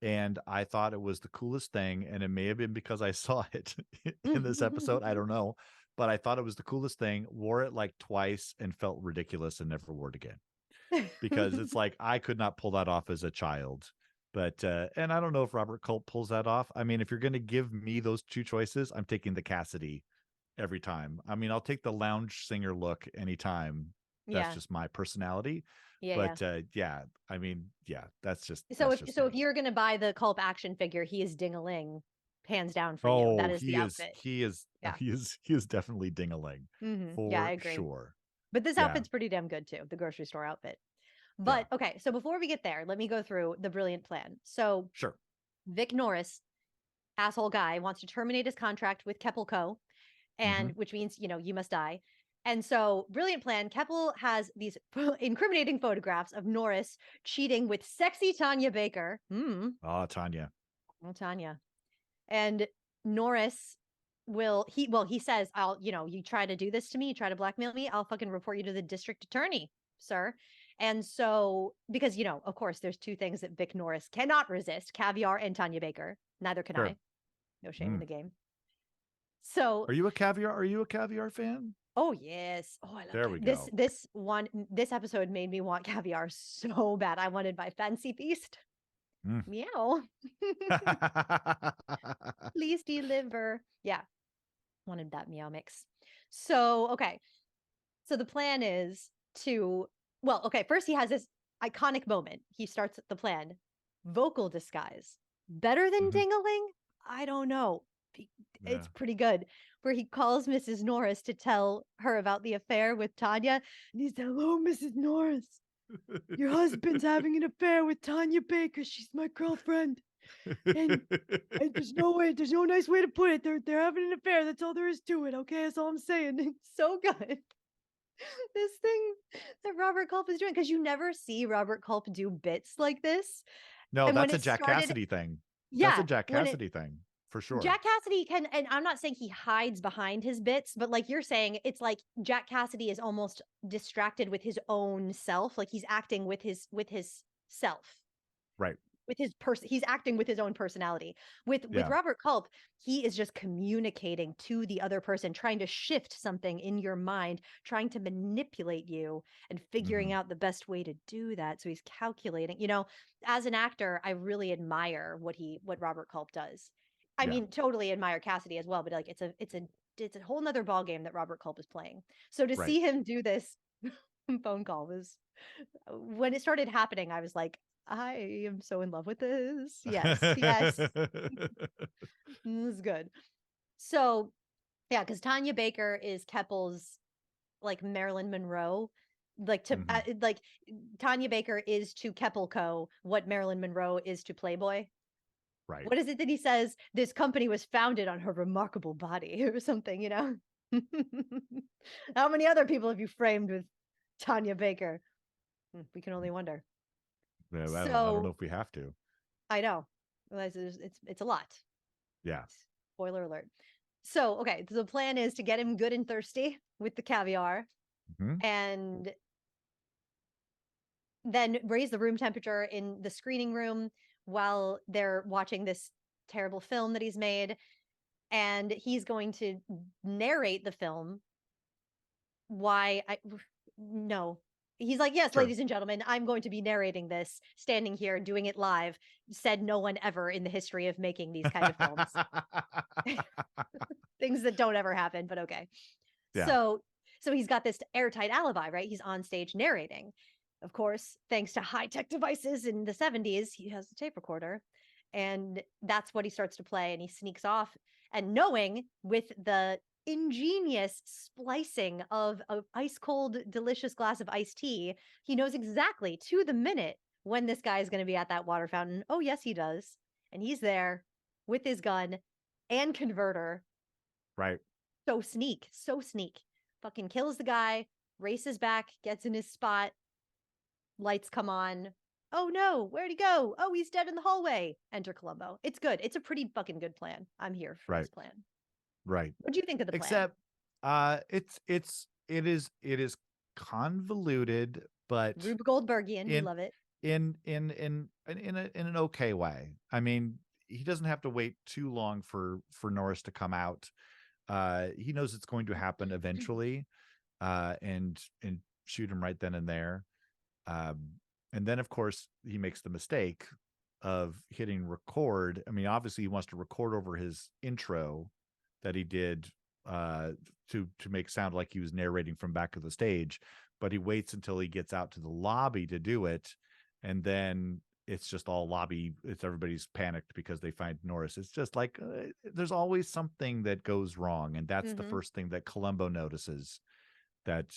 and I thought it was the coolest thing. And it may have been because I saw it in this episode. I don't know, but I thought it was the coolest thing. Wore it like twice and felt ridiculous and never wore it again, because it's like I could not pull that off as a child. But and I don't know if Robert Culp pulls that off. I mean, if you're going to give me those two choices, I'm taking the Cassidy every time. I mean, I'll take the lounge singer look anytime. That's Yeah. just my personality. Yeah, yeah. But yeah, I mean, yeah, So that's if just so if me. you're gonna buy the Culp action figure, he is ding-a-ling, hands down for you. That Oh, is the outfit. he is Yeah. he is definitely ding-a-ling Yeah, I for agree. sure. But this Yeah, outfit's pretty damn good too, the grocery store outfit. yeah, But okay, so before we get there, let me go through the brilliant plan. So sure. Vic Norris, asshole guy, wants to terminate his contract with Keppel Co. Hmm. And which means, you must die. And so, brilliant plan. Keppel has these incriminating photographs of Norris cheating with sexy Tanya Baker. Oh, Tanya. Oh, Tanya. And Norris he says, you try to do this to me, you try to blackmail me, I'll fucking report you to the district attorney, sir. And so, because, of course, there's two things that Vic Norris cannot resist: caviar and Tanya Baker. Neither can Sure. I. No shame in Mm. the game. So, Are you a caviar? Are you a caviar fan? oh yes. Oh, I love There we this. go. This episode made me want caviar so bad. I wanted my fancy feast. Mm. Meow. Please deliver. Yeah, wanted that meow mix. So okay. So the plan is to first he has this iconic moment. He starts the plan. Vocal disguise. Better than Mhm. dingling? I don't know. Yeah. It's pretty good. Where he calls Mrs. Norris to tell her about the affair with Tanya. And he said, "Hello, Mrs. Norris. Your husband's having an affair with Tanya Baker. She's my girlfriend. And there's no way, there's no nice way to put it. They're having an affair. That's all there is to it. Okay, that's all I'm saying." It's so good. This thing that Robert Culp is doing, because you never see Robert Culp do bits like this. No, And when that's a it Jack started, Cassidy thing. That's a yeah, Jack when it Cassidy thing for sure. Jack Cassidy can, and I'm not saying he hides behind his bits, but like you're saying, it's like Jack Cassidy is almost distracted with his own self, like he's acting with his self, Right. with his person. He's acting with his own personality. With Yeah. Robert Culp, he is just communicating to the other person, trying to shift something in your mind, trying to manipulate you, and figuring Mhm. out the best way to do that. So he's calculating. As an actor, I really admire what Robert Culp does. I Yeah. mean, totally admire Cassidy as well, but like it's a whole nother ball game that Robert Culp is playing. So to Right. see him do this phone call was, when it started happening, I was like, I am so in love with this. Yes, yes. This is good. So, yeah, because Tanya Baker is Keppel's like Marilyn Monroe. Mhm. Like Tanya Baker is to Keppel Co. what Marilyn Monroe is to Playboy. Right. What is it that he says? This company was founded on her remarkable body or something. How many other people have you framed with Tanya Baker? We can only wonder. Yeah, I don't know So if we have to. I know. It's a lot. Yeah. Spoiler alert. So, okay, the plan is to get him good and thirsty with the caviar Mhm. and then raise the room temperature in the screening room while they're watching this terrible film that he's made. And he's going to narrate the film. No. He's like, "Yes, Sure. ladies and gentlemen, I'm going to be narrating this, standing here doing it live," said no one ever in the history of making these kind of films. Things that don't ever happen, but okay. Yeah. So he's got this airtight alibi, right? He's on stage narrating. Of course, thanks to high-tech devices in the 70s, he has a tape recorder. And that's what he starts to play. And he sneaks off. And knowing with the ingenious splicing of an ice cold, delicious glass of iced tea, he knows exactly to the minute when this guy is going to be at that water fountain. Oh, yes, he does. And he's there with his gun and converter. Right. So sneak. Fucking kills the guy, races back, gets in his spot. Lights come on. Oh no, where'd he go? Oh, he's dead in the hallway. Enter Colombo. It's good. It's a pretty fucking good plan. I'm here for this plan. Right. What do you think of the plan? Except it is convoluted, but Rube Goldbergian, we love it. In an okay way. I mean, he doesn't have to wait too long for Norris to come out. He knows it's going to happen eventually, and shoot him right then and there. And then, of course, he makes the mistake of hitting record. I mean, obviously, he wants to record over his intro that he did to make sound like he was narrating from back of the stage, but he waits until he gets out to the lobby to do it, and then it's just all lobby. It's everybody's panicked because they find Norris. It's just like there's always something that goes wrong, and that's the first thing that Columbo notices that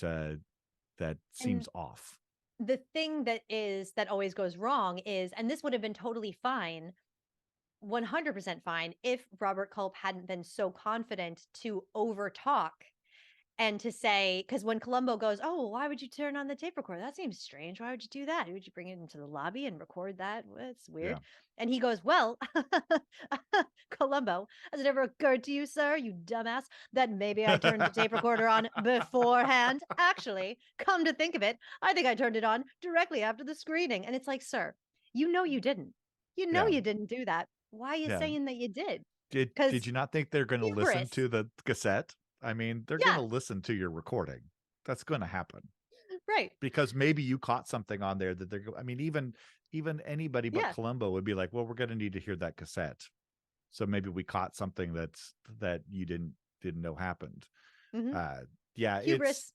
seems off. The thing that always goes wrong is, and this would have been totally fine, 100% fine, if Robert Culp hadn't been so confident to overtalk and to say, because when Columbo goes, oh, why would you turn on the tape recorder? That seems strange. Why would you do that? Would you bring it into the lobby and record that? Well, it's weird. Yeah. And he goes, well, Columbo, has it ever occurred to you, sir, you dumbass, that maybe I turned the tape recorder on beforehand? Actually, come to think of it, I think I turned it on directly after the screening. And it's like, sir, you know you didn't. You know you didn't do that. Why are you saying that you did? Did you not think they're going to listen to the cassette? I mean, they're going to listen to your recording. That's going to happen. Right. Because maybe you caught something on there that I mean, even anybody but Columbo would be like, well, we're going to need to hear that cassette. So maybe we caught something that you didn't know happened. It's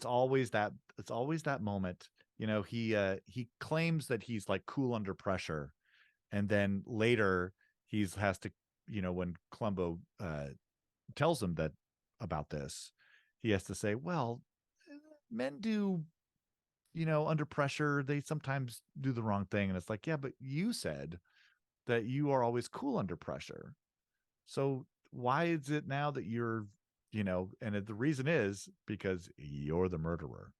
always that moment. You know, he claims that he's like cool under pressure. And then later has to, you know, when Columbo tells him that about this, he has to say, well, men do, you know, under pressure, they sometimes do the wrong thing. And it's like, yeah, but you said that you are always cool under pressure. So why is it now that you're, you know, and the reason is because you're the murderer.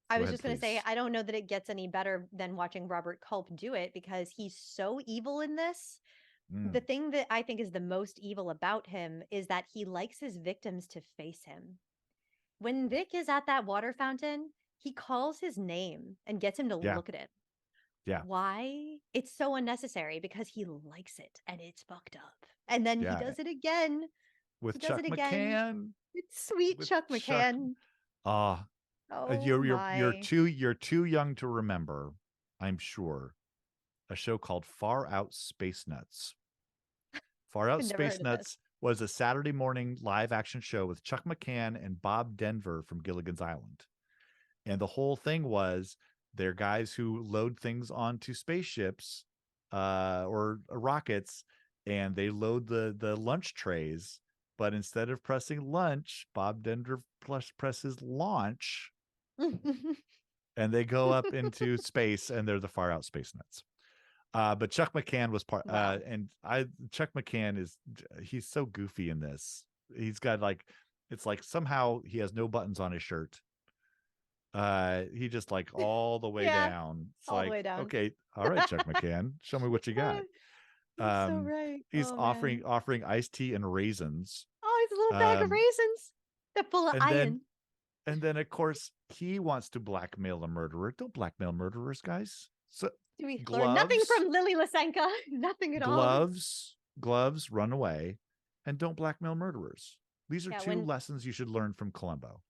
I was just going to say, I don't know that it gets any better than watching Robert Culp do it, because he's so evil in this. The thing that I think is the most evil about him is that he likes his victims to face him. When Vic is at that water fountain, he calls his name and gets him to look at him. Yeah. Why? It's so unnecessary, because he likes it and it's fucked up. And then he does it again. With Chuck McCann. It's sweet Chuck McCann. You're too young to remember, I'm sure, a show called Far Out Space Nuts. Far Out Space Nuts was a Saturday morning live action show with Chuck McCann and Bob Denver from Gilligan's Island. And the whole thing was they're guys who load things onto spaceships or rockets, and they load the lunch trays. But instead of pressing lunch, Bob Denver presses launch. And they go up into space, and they're the Far Out Space Nuts. But Chuck McCann was part, Chuck McCann he's so goofy in this. He's got it's like somehow he has no buttons on his shirt. He just like all the way down. It's all the way down. Okay, all right, Chuck McCann, show me what you got. That's so right. He's offering iced tea and raisins. Oh, it's a little bag of raisins. They're full of iron. And then, of course, he wants to blackmail a murderer. Don't blackmail murderers, guys. So do we learn nothing from Lily Lysenko? Nothing at all. Gloves, run away, and don't blackmail murderers. These are two lessons you should learn from Columbo.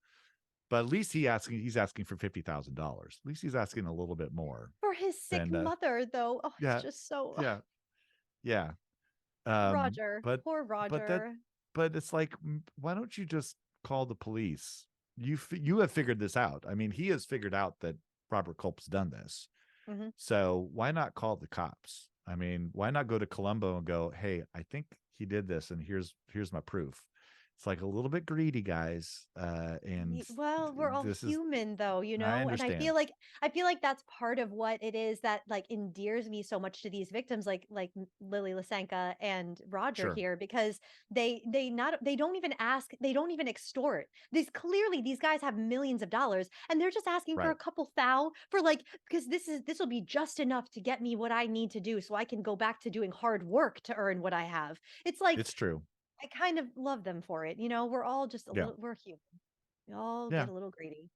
But at least he's asking for $50,000. At least he's asking a little bit more for his sick mother, though. Oh, it's just so. Yeah. Roger, poor Roger. But it's like, why don't you just call the police? You have figured this out. I mean, he has figured out that Robert Culp's done this. Mhm. So why not call the cops? I mean, why not go to Colombo and go, hey, I think he did this, and here's my proof. It's like a little bit greedy, guys. And Well, we're all this is, human though, you I know, and I understand. feel like that's part of what it is that like endears me so much to these victims, like Lily Lysenko and Roger Sure. here, because they don't even ask, they don't even extort. These guys have millions of dollars, and they're just asking for Right. a couple thou for like, because this will be just enough to get me what I need to do so I can go back to doing hard work to earn what I have. It's like It's true. I kind of love them for it. You know, we're all just a Yeah. little, we're human. We all Yeah. get a little greedy.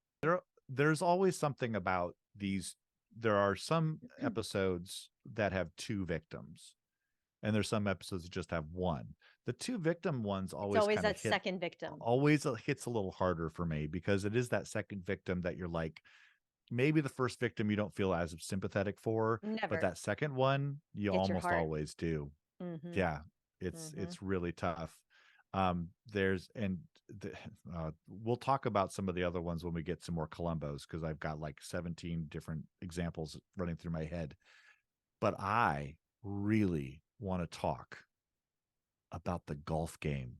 There's always something about these. There are some episodes that have two victims, and there's some episodes that just have one. The two victim ones It's always always kind of that second victim. always hits a little harder for me, because it is that second victim that you're like, maybe the first victim you don't feel as sympathetic for, but Never that second one you gets your almost heart. always do. Mm-hmm. Yeah, it's Mm-hmm. really tough. There's and we'll talk about some of the other ones when we get some more Columbos, because I've got like 17 different examples running through my head. But I really want to talk about the golf game.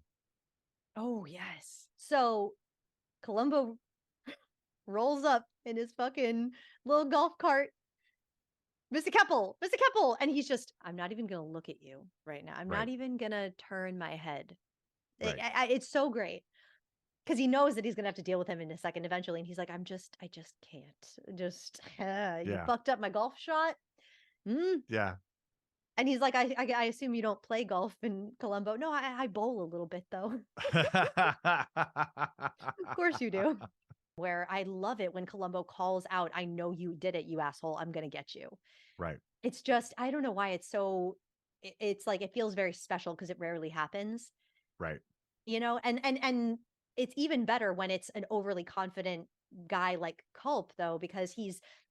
Oh, yes. So Colombo rolls up in his fucking little golf cart. Mr. Keppel. And he's just, I'm not even going to look at you right now. I'm Right. not even going to turn my head. Right. It's so great. Because he knows that he's going to have to deal with him in a second eventually. And he's like, I just can't. You Yeah. fucked up my golf shot. Yeah. And he's like, I assume you don't play golf in Colombo. No, I bowl a little bit though. Of course you do. Where I love it when Colombo calls out, I know you did it, you asshole. I'm going to get you. Right. It's just, I don't know why it's so, it's like, it feels very special because it rarely happens, Right. you know? And it's even better when it's an overly confident guy like Culp though, because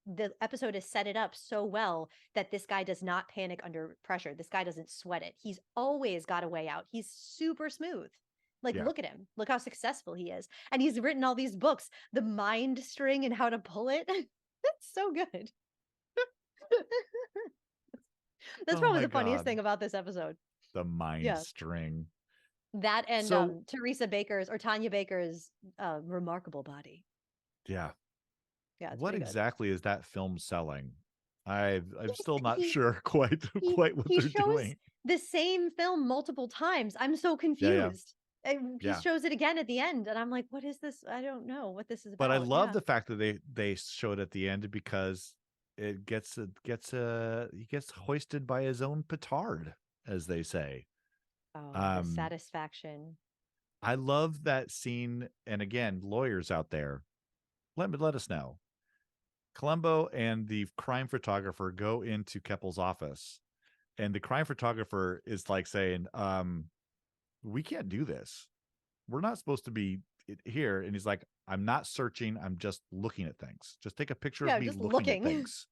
the episode has set it up so well that this guy does not panic under pressure. This guy doesn't sweat it. He's always got a way out. He's super smooth. Like, Yeah. look at him. Look how successful he is. And he's written all these books, The Mind String and How to Pull It. It's so good. That's Oh probably my the funniest God. thing about this episode. The mind Yeah. string. That and So- Tanya Baker's remarkable body. Yeah. Yeah, it's What pretty good. exactly is that film selling? I'm still not he- sure quite what he they're shows doing. the same film multiple times. I'm so confused. He Yeah. shows it again at the end, and I'm like, "What is this? I don't know what this is about." But I love Yeah. the fact that they show it at the end, because it he gets hoisted by his own petard, as they say. The satisfaction. I love that scene. And again, lawyers out there, let us know. Colombo and the crime photographer go into Keppel's office, and the crime photographer is like saying, we can't do this. We're not supposed to be here. And he's like, I'm not searching. I'm just looking at things. Just take a picture of me just looking at things.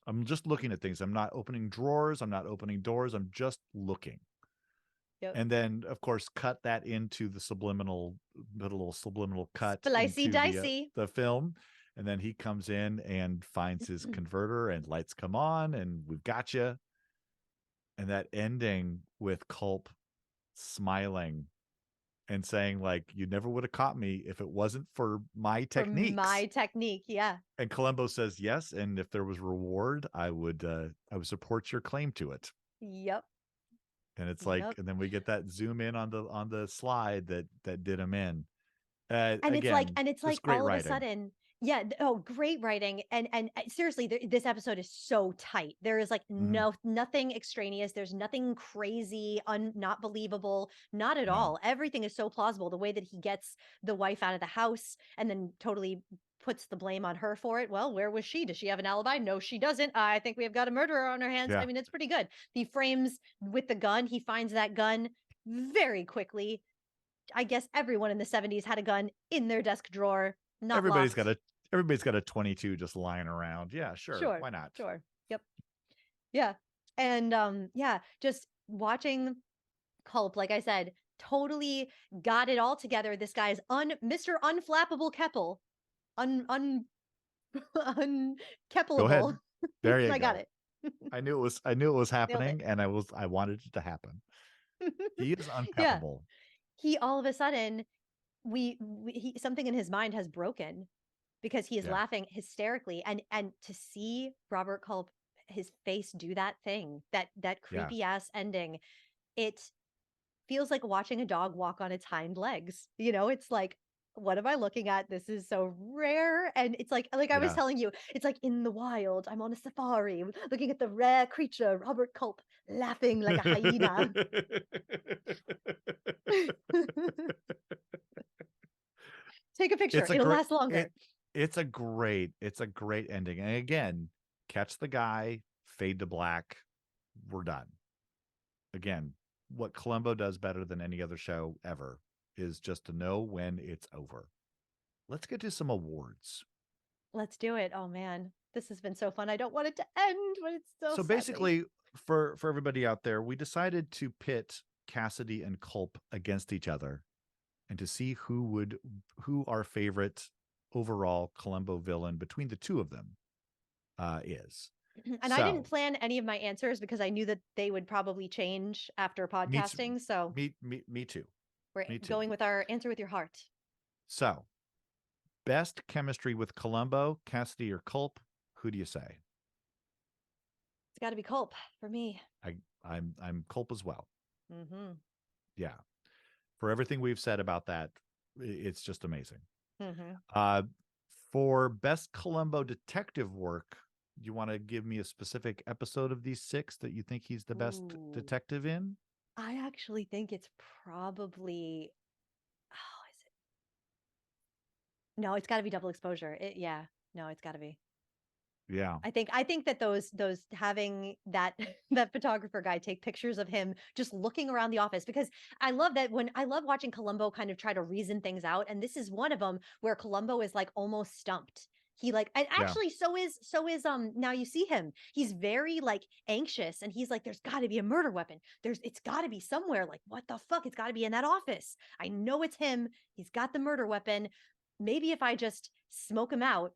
I'm just looking at things. I'm not opening drawers. I'm not opening doors. I'm just looking. Yep. And then, of course, cut that into the little subliminal cut Slicey into dicey. the film. And then he comes in and finds his converter, and lights come on, and we've got you. And that ending with Culp smiling and saying, like, you never would have caught me if it wasn't for my techniques. My technique, yeah. And Colombo says yes, and if there was reward, I would support your claim to it. Yep. And it's like, Yep. and then we get that zoom in on the slide that did him in. And Again, it's like great all writing. of a sudden, yeah. Great writing. And seriously, this episode is so tight. There is like nothing extraneous. There's nothing crazy, not believable, not at all. Everything is so plausible. The way that he gets the wife out of the house and then totally puts the blame on her for it. Well, where was she? Does she have an alibi? No, she doesn't. I think we have got a murderer on our hands. Yeah. I mean, it's pretty good. He frames with the gun. He finds that gun very quickly. I guess everyone in the 70s had a gun in their desk drawer. Not Everybody's locked. got a 22 just lying around. Yeah, sure. Why not? Sure. Yep. Yeah. And just watching Culp, like I said, totally got it all together. This guy's Mr. Unflappable Keppel. Go ahead. Unkeppable. There you I go. got it. I knew it was Nailed it. happening, and I wanted it to happen. He is Yeah. unpeppable. He all of a sudden, something in his mind has broken because he is Yeah. laughing hysterically, and to see Robert Culp, his face do that thing, that Yeah. creepy ass ending, it feels like watching a dog walk on its hind legs. It's like, what am I looking at? This is so rare. And it's like I was Yeah. telling you, it's like in the wild. I'm on a safari looking at the rare creature, Robert Culp, laughing like a hyena. Take a picture. It's a It'll great last longer. it's a great ending. And again, catch the guy, fade to black, we're done. Again, what Colombo does better than any other show ever is just to know when it's over. Let's get to some awards. Let's do it. Oh man, this has been so fun. I don't want it to end, but it's still So basically, for everybody out there, we decided to pit Cassidy and Culp against each other and to see who our favorite overall Colombo villain between the two of them is. And I didn't plan any of my answers because I knew that they would probably change after podcasting. So me too. we're Me too. going with our answer with your heart. So, best chemistry with Colombo, Cassidy, or Culp? Who do you say? It's got to be Culp for me. I'm Culp as well. Mm-hmm. Yeah, for everything we've said about that, it's just amazing. Mm-hmm. For best Colombo detective work, you want to give me a specific episode of these 6 that you think he's the best detective in? I actually think it's probably. Oh, is it? No, it's got to be Double Exposure. No, it's got to be. Yeah. I think that those having that that photographer guy take pictures of him just looking around the office, because I love that when I love watching Columbo kind of try to reason things out, and this is one of them where Columbo is like almost stumped. He like, and actually so is now you see him. He's very like anxious, and he's like, there's got to be a murder weapon. It's got to be somewhere. Like, what the fuck? It's got to be in that office. I know it's him. He's got the murder weapon. Maybe if I just smoke him out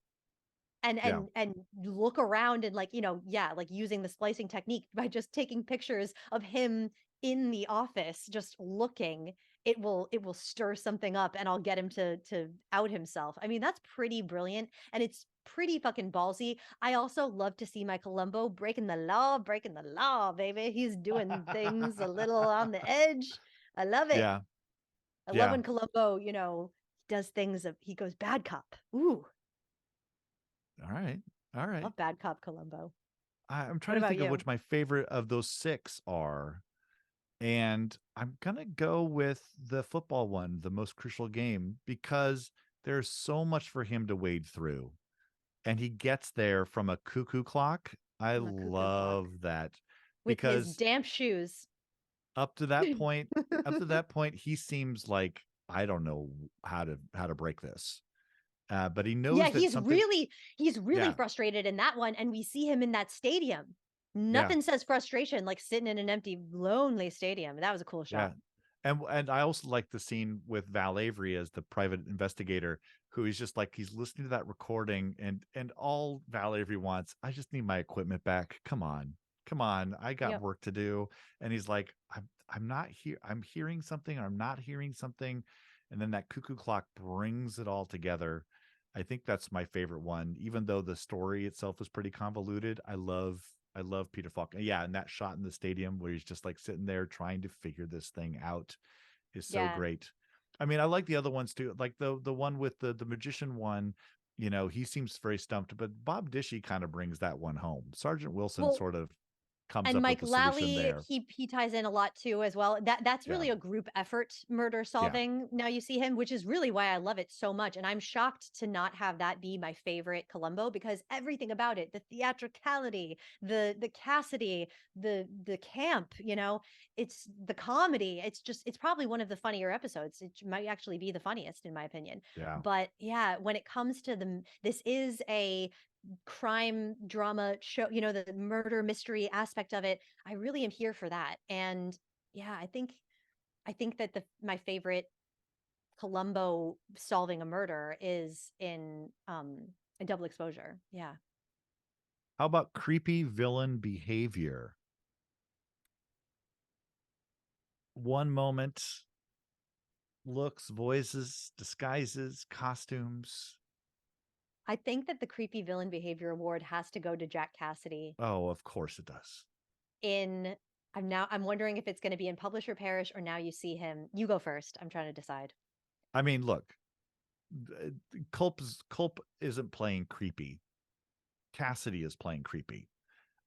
and look around and like like using the splicing technique by just taking pictures of him in the office just looking, it will stir something up and I'll get him to out himself. I mean, that's pretty brilliant, and it's pretty fucking ballsy. I also love to see my Columbo breaking the law, baby. He's doing things a little on the edge. I love it. Yeah. I love when Columbo does things he goes bad cop. Ooh. All right. Love bad cop Columbo. I'm trying to think of which my favorite of those 6 are. And I'm going to go with the football one, the most crucial game, because there's so much for him to wade through. And he gets there from a cuckoo clock. I love that. With because his damp shoes. Up to that point, he seems like, I don't know how to break this. But he knows that he's really frustrated in that one, and we see him in that stadium. Nothing says frustration like sitting in an empty, lonely stadium. That was a cool shot. And I also like the scene with Val Avery as the private investigator, who is just like, he's listening to that recording, and all Val Avery wants, I just need my equipment back. Come on, I got work to do. And he's like, I'm not here. I'm hearing something, or I'm not hearing something. And then that cuckoo clock brings it all together. I think that's my favorite one, even though the story itself is pretty convoluted. I love Peter Falk. Yeah, and that shot in the stadium where he's just like sitting there trying to figure this thing out is so great. I mean, I like the other ones too. Like the one with the magician one, he seems very stumped, but Bob Dishy kind of brings that one home. Sergeant Wilson sort of comes and up Mike with the solution Lally, there. he ties in a lot too as well. That's really a group effort murder solving. Now you see him, which is really why I love it so much. And I'm shocked to not have that be my favorite Columbo, because everything about it, the theatricality, the Cassidy, the camp, it's the comedy. It's probably one of the funnier episodes. It might actually be the funniest in my opinion. But when it comes to this is a crime drama show, the murder mystery aspect of it. I really am here for that. And I think that my favorite Columbo solving a murder is in And double exposure. Yeah. How about creepy villain behavior? One moment, looks, voices, disguises, costumes. I think that the creepy villain behavior award has to go to Jack Cassidy Oh, of course it does. I'm wondering if it's going to be in Publisher Parish or Now You See Him. You go first. I'm trying to decide. I mean, look, Culp isn't playing creepy. Cassidy is playing creepy.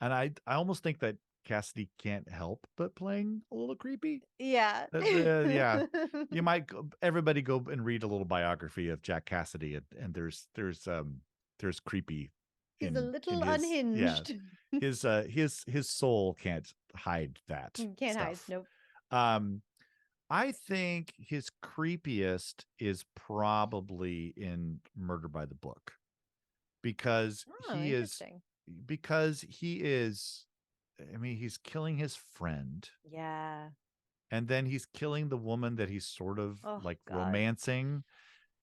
And I almost think that Cassidy can't help but playing a little creepy. Yeah. Yeah. You might everybody go and read a little biography of Jack Cassidy, and there's creepy. He's a little his, unhinged. Yeah, his soul can't hide that. Can't hide. stuff. Nope. I think his creepiest is probably in Murder by the Book, because he is I mean, he's killing his friend. Yeah. And then he's killing the woman that he's sort of God. romancing.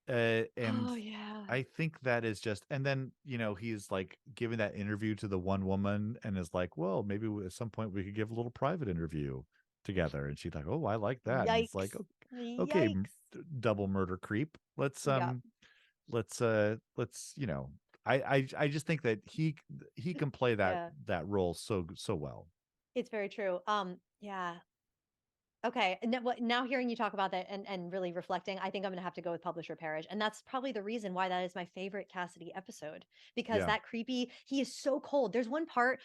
And yeah. I think that is just, and then, he's like giving that interview to the one woman and is like, well, maybe at some point we could give a little private interview together. And she's like, oh, I like that. Yikes. And it's like, okay, double murder creep. Let's I just think that he can play that role so well. It's very true. Yeah. Okay. And now hearing you talk about that and really reflecting, I think I'm going to have to go with Publisher Parish. And that's probably the reason why that is my favorite Cassidy episode, because that creepy, he is so cold. There's one point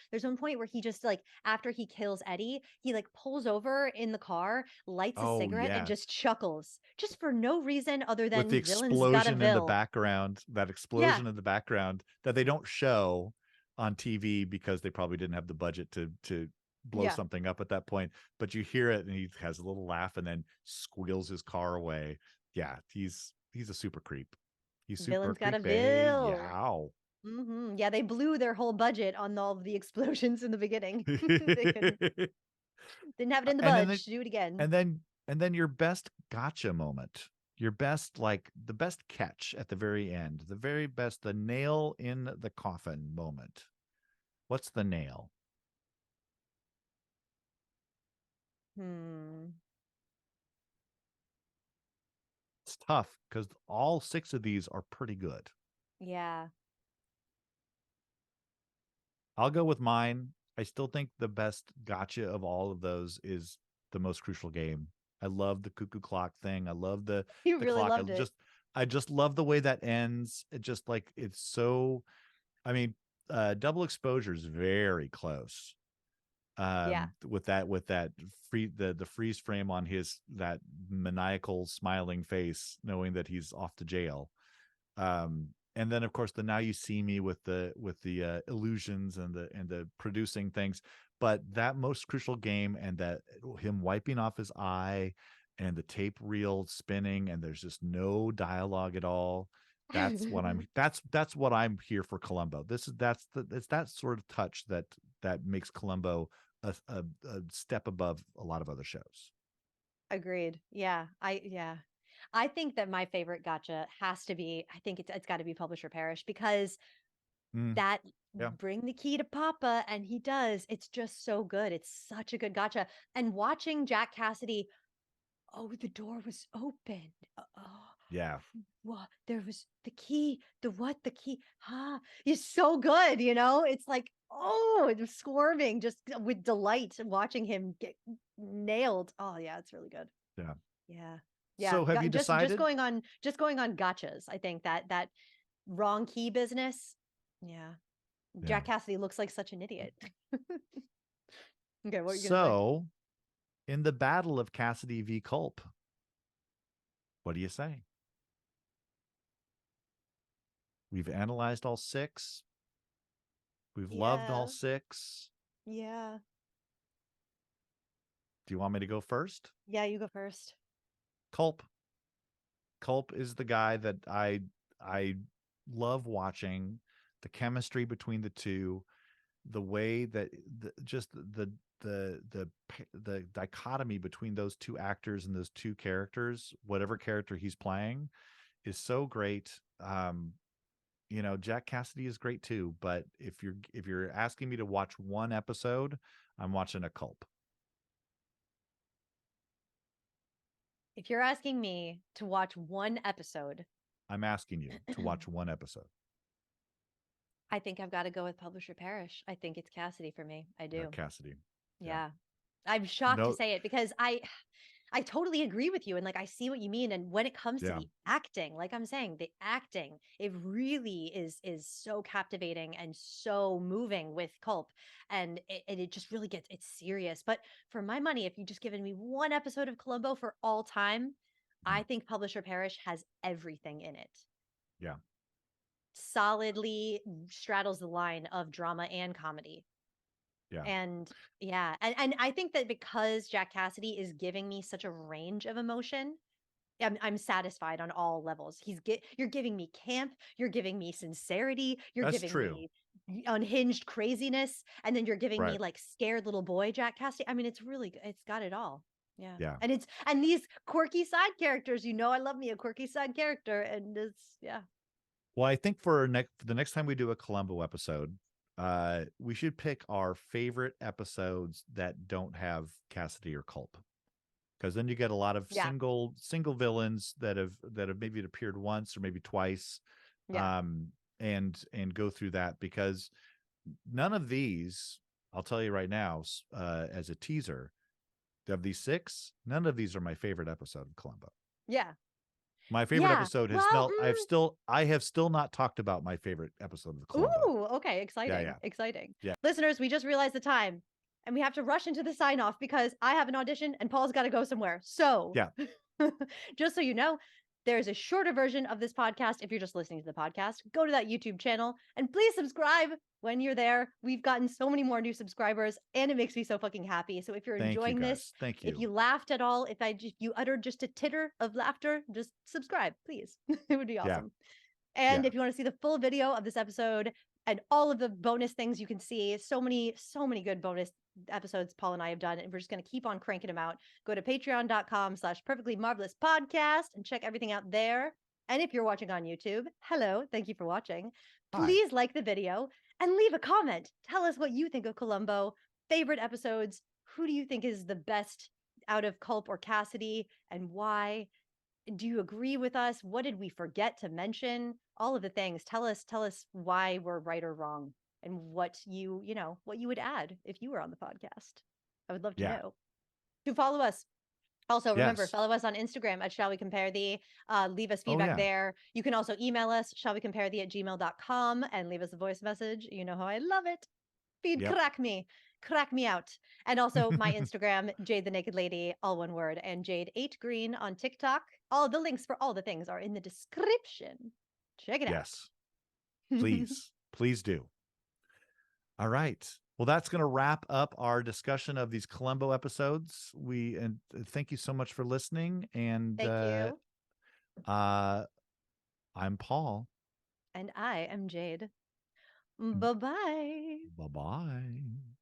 where he just after he kills Eddie, he pulls over in the car, lights a cigarette and just chuckles just for no reason other than with the explosion in the background, that they don't show on TV because they probably didn't have the budget to blow something up at that point, but you hear it and he has a little laugh and then squeals his car away. Yeah, he's a super creep. He's super Villain's got a creepy. bill. Yeah. Mm-hmm. Yeah, they blew their whole budget on all of the explosions in the beginning. Didn't have it in the budget. Do it again. And then your best gotcha moment, your best the best catch at the very end, the very best, the nail in the coffin moment. What's the nail? It's tough because all 6 of these are pretty good. Yeah. I'll go with mine. I still think the best gotcha of all of those is The Most Crucial Game. I love the cuckoo clock thing. I love the really clock. Loved it. I just love the way that ends. It just it's so, I mean, double exposure is very close. With that the freeze frame on that maniacal smiling face, knowing that he's off to jail. And then of course the Now You See Me with the illusions and the producing things. But that Most Crucial Game and that him wiping off his eye and the tape reel spinning and there's just no dialogue at all. That's what I'm here for Colombo. It's that sort of touch that makes Colombo a step above a lot of other shows. Agreed. Yeah. I think that my favorite gotcha has to be, I think it's got to be Publisher Parish, because bring the key to Papa, and he does. It's just so good. It's such a good gotcha. And watching Jack Cassidy, the door was open. Yeah. Well, there was the key. The key? He's so good, It's like, it's squirming just with delight watching him get nailed. Oh yeah, it's really good. Yeah. Yeah. Yeah. So have you decided? Just going on gotchas. I think that wrong key business. Yeah. Jack Cassidy looks like such an idiot. Okay, what are you gonna say? In the battle of Cassidy v. Culp, what do you say? We've analyzed all 6. We've loved all 6. Yeah. Do you want me to go first? Yeah, you go first. Culp is the guy that I love watching. The chemistry between the two, the way that the dichotomy between those 2 actors and those 2 characters, whatever character he's playing, is so great. Jack Cassidy is great too, but if you're asking me to watch one episode, I'm watching a Culp. If you're asking me to watch one episode, I'm asking you to watch one episode. I think I've got to go with Publisher Parish. I think it's Cassidy for me. I do. Cassidy. Yeah. I'm shocked to No, say it because I totally agree with you. And like, I see what you mean. And when it comes to Yeah. the acting, like I'm saying, the acting, it really is so captivating and so moving with Culp. And it just really it's serious. But for my money, if you just given me one episode of Colombo for all time, I think Publisher Parish has everything in it. Yeah. Solidly straddles the line of drama and comedy. Yeah. And yeah, and I think that because Jack Cassidy is giving me such a range of emotion, I'm satisfied on all levels. You're giving me camp, you're giving me sincerity, you're That's giving true. me unhinged craziness, and then you're giving me Right. like scared little boy Jack Cassidy. I mean, it's really it's got it all. Yeah. Yeah. And these quirky side characters, I love me a quirky side character, and it's Well, I think for the next time we do a Columbo episode, we should pick our favorite episodes that don't have Cassidy or Culp, because then you get a lot of single villains that have maybe appeared once or maybe twice, and go through that, because none of these, I'll tell you right now, as a teaser, of these 6, none of these are my favorite episode of Columbo. Yeah. My favorite episode has I have still not talked about my favorite episode of Columbo. Ooh, okay, exciting. Exciting. Yeah. Listeners, we just realized the time and we have to rush into the sign off because I have an audition and Paul's got to go somewhere. So, just so you know, there's a shorter version of this podcast. If you're just listening to the podcast, go to that YouTube channel and please subscribe when you're there. We've gotten so many more new subscribers and it makes me so fucking happy. So if you're enjoying this, thank you. if you laughed at all, if you uttered just a titter of laughter, just subscribe, please. It would be awesome. And if you want to see the full video of this episode and all of the bonus things you can see, so many good bonus episodes Paul and I have done, and we're just going to keep on cranking them out. Go to patreon.com/perfectlymarvelouspodcast and check everything out there. And if you're watching on YouTube, hello, thank you for watching. Please like the video and leave a comment. Tell us what you think of Columbo, favorite episodes. Who do you think is the best out of Culp or Cassidy, and why? Do you agree with us? What did we forget to mention? All of the things. Tell us why we're right or wrong, and what you would add if you were on the podcast. I would love to know. To follow us. Also, remember, follow us on Instagram at Shall We Compare Thee. Leave us feedback there. You can also email us, shallwecomparetthee@gmail.com, and leave us a voice message. You know how I love it. Crack me out. And also my Instagram, Jade the Naked Lady, all one word, and Jade8Green on TikTok. All the links for all the things are in the description. Check it out. Yes. Please do. All right. Well, that's going to wrap up our discussion of these Columbo episodes. And thank you so much for listening. And thank you. I'm Paul. And I am Jade. Bye-bye. Bye-bye.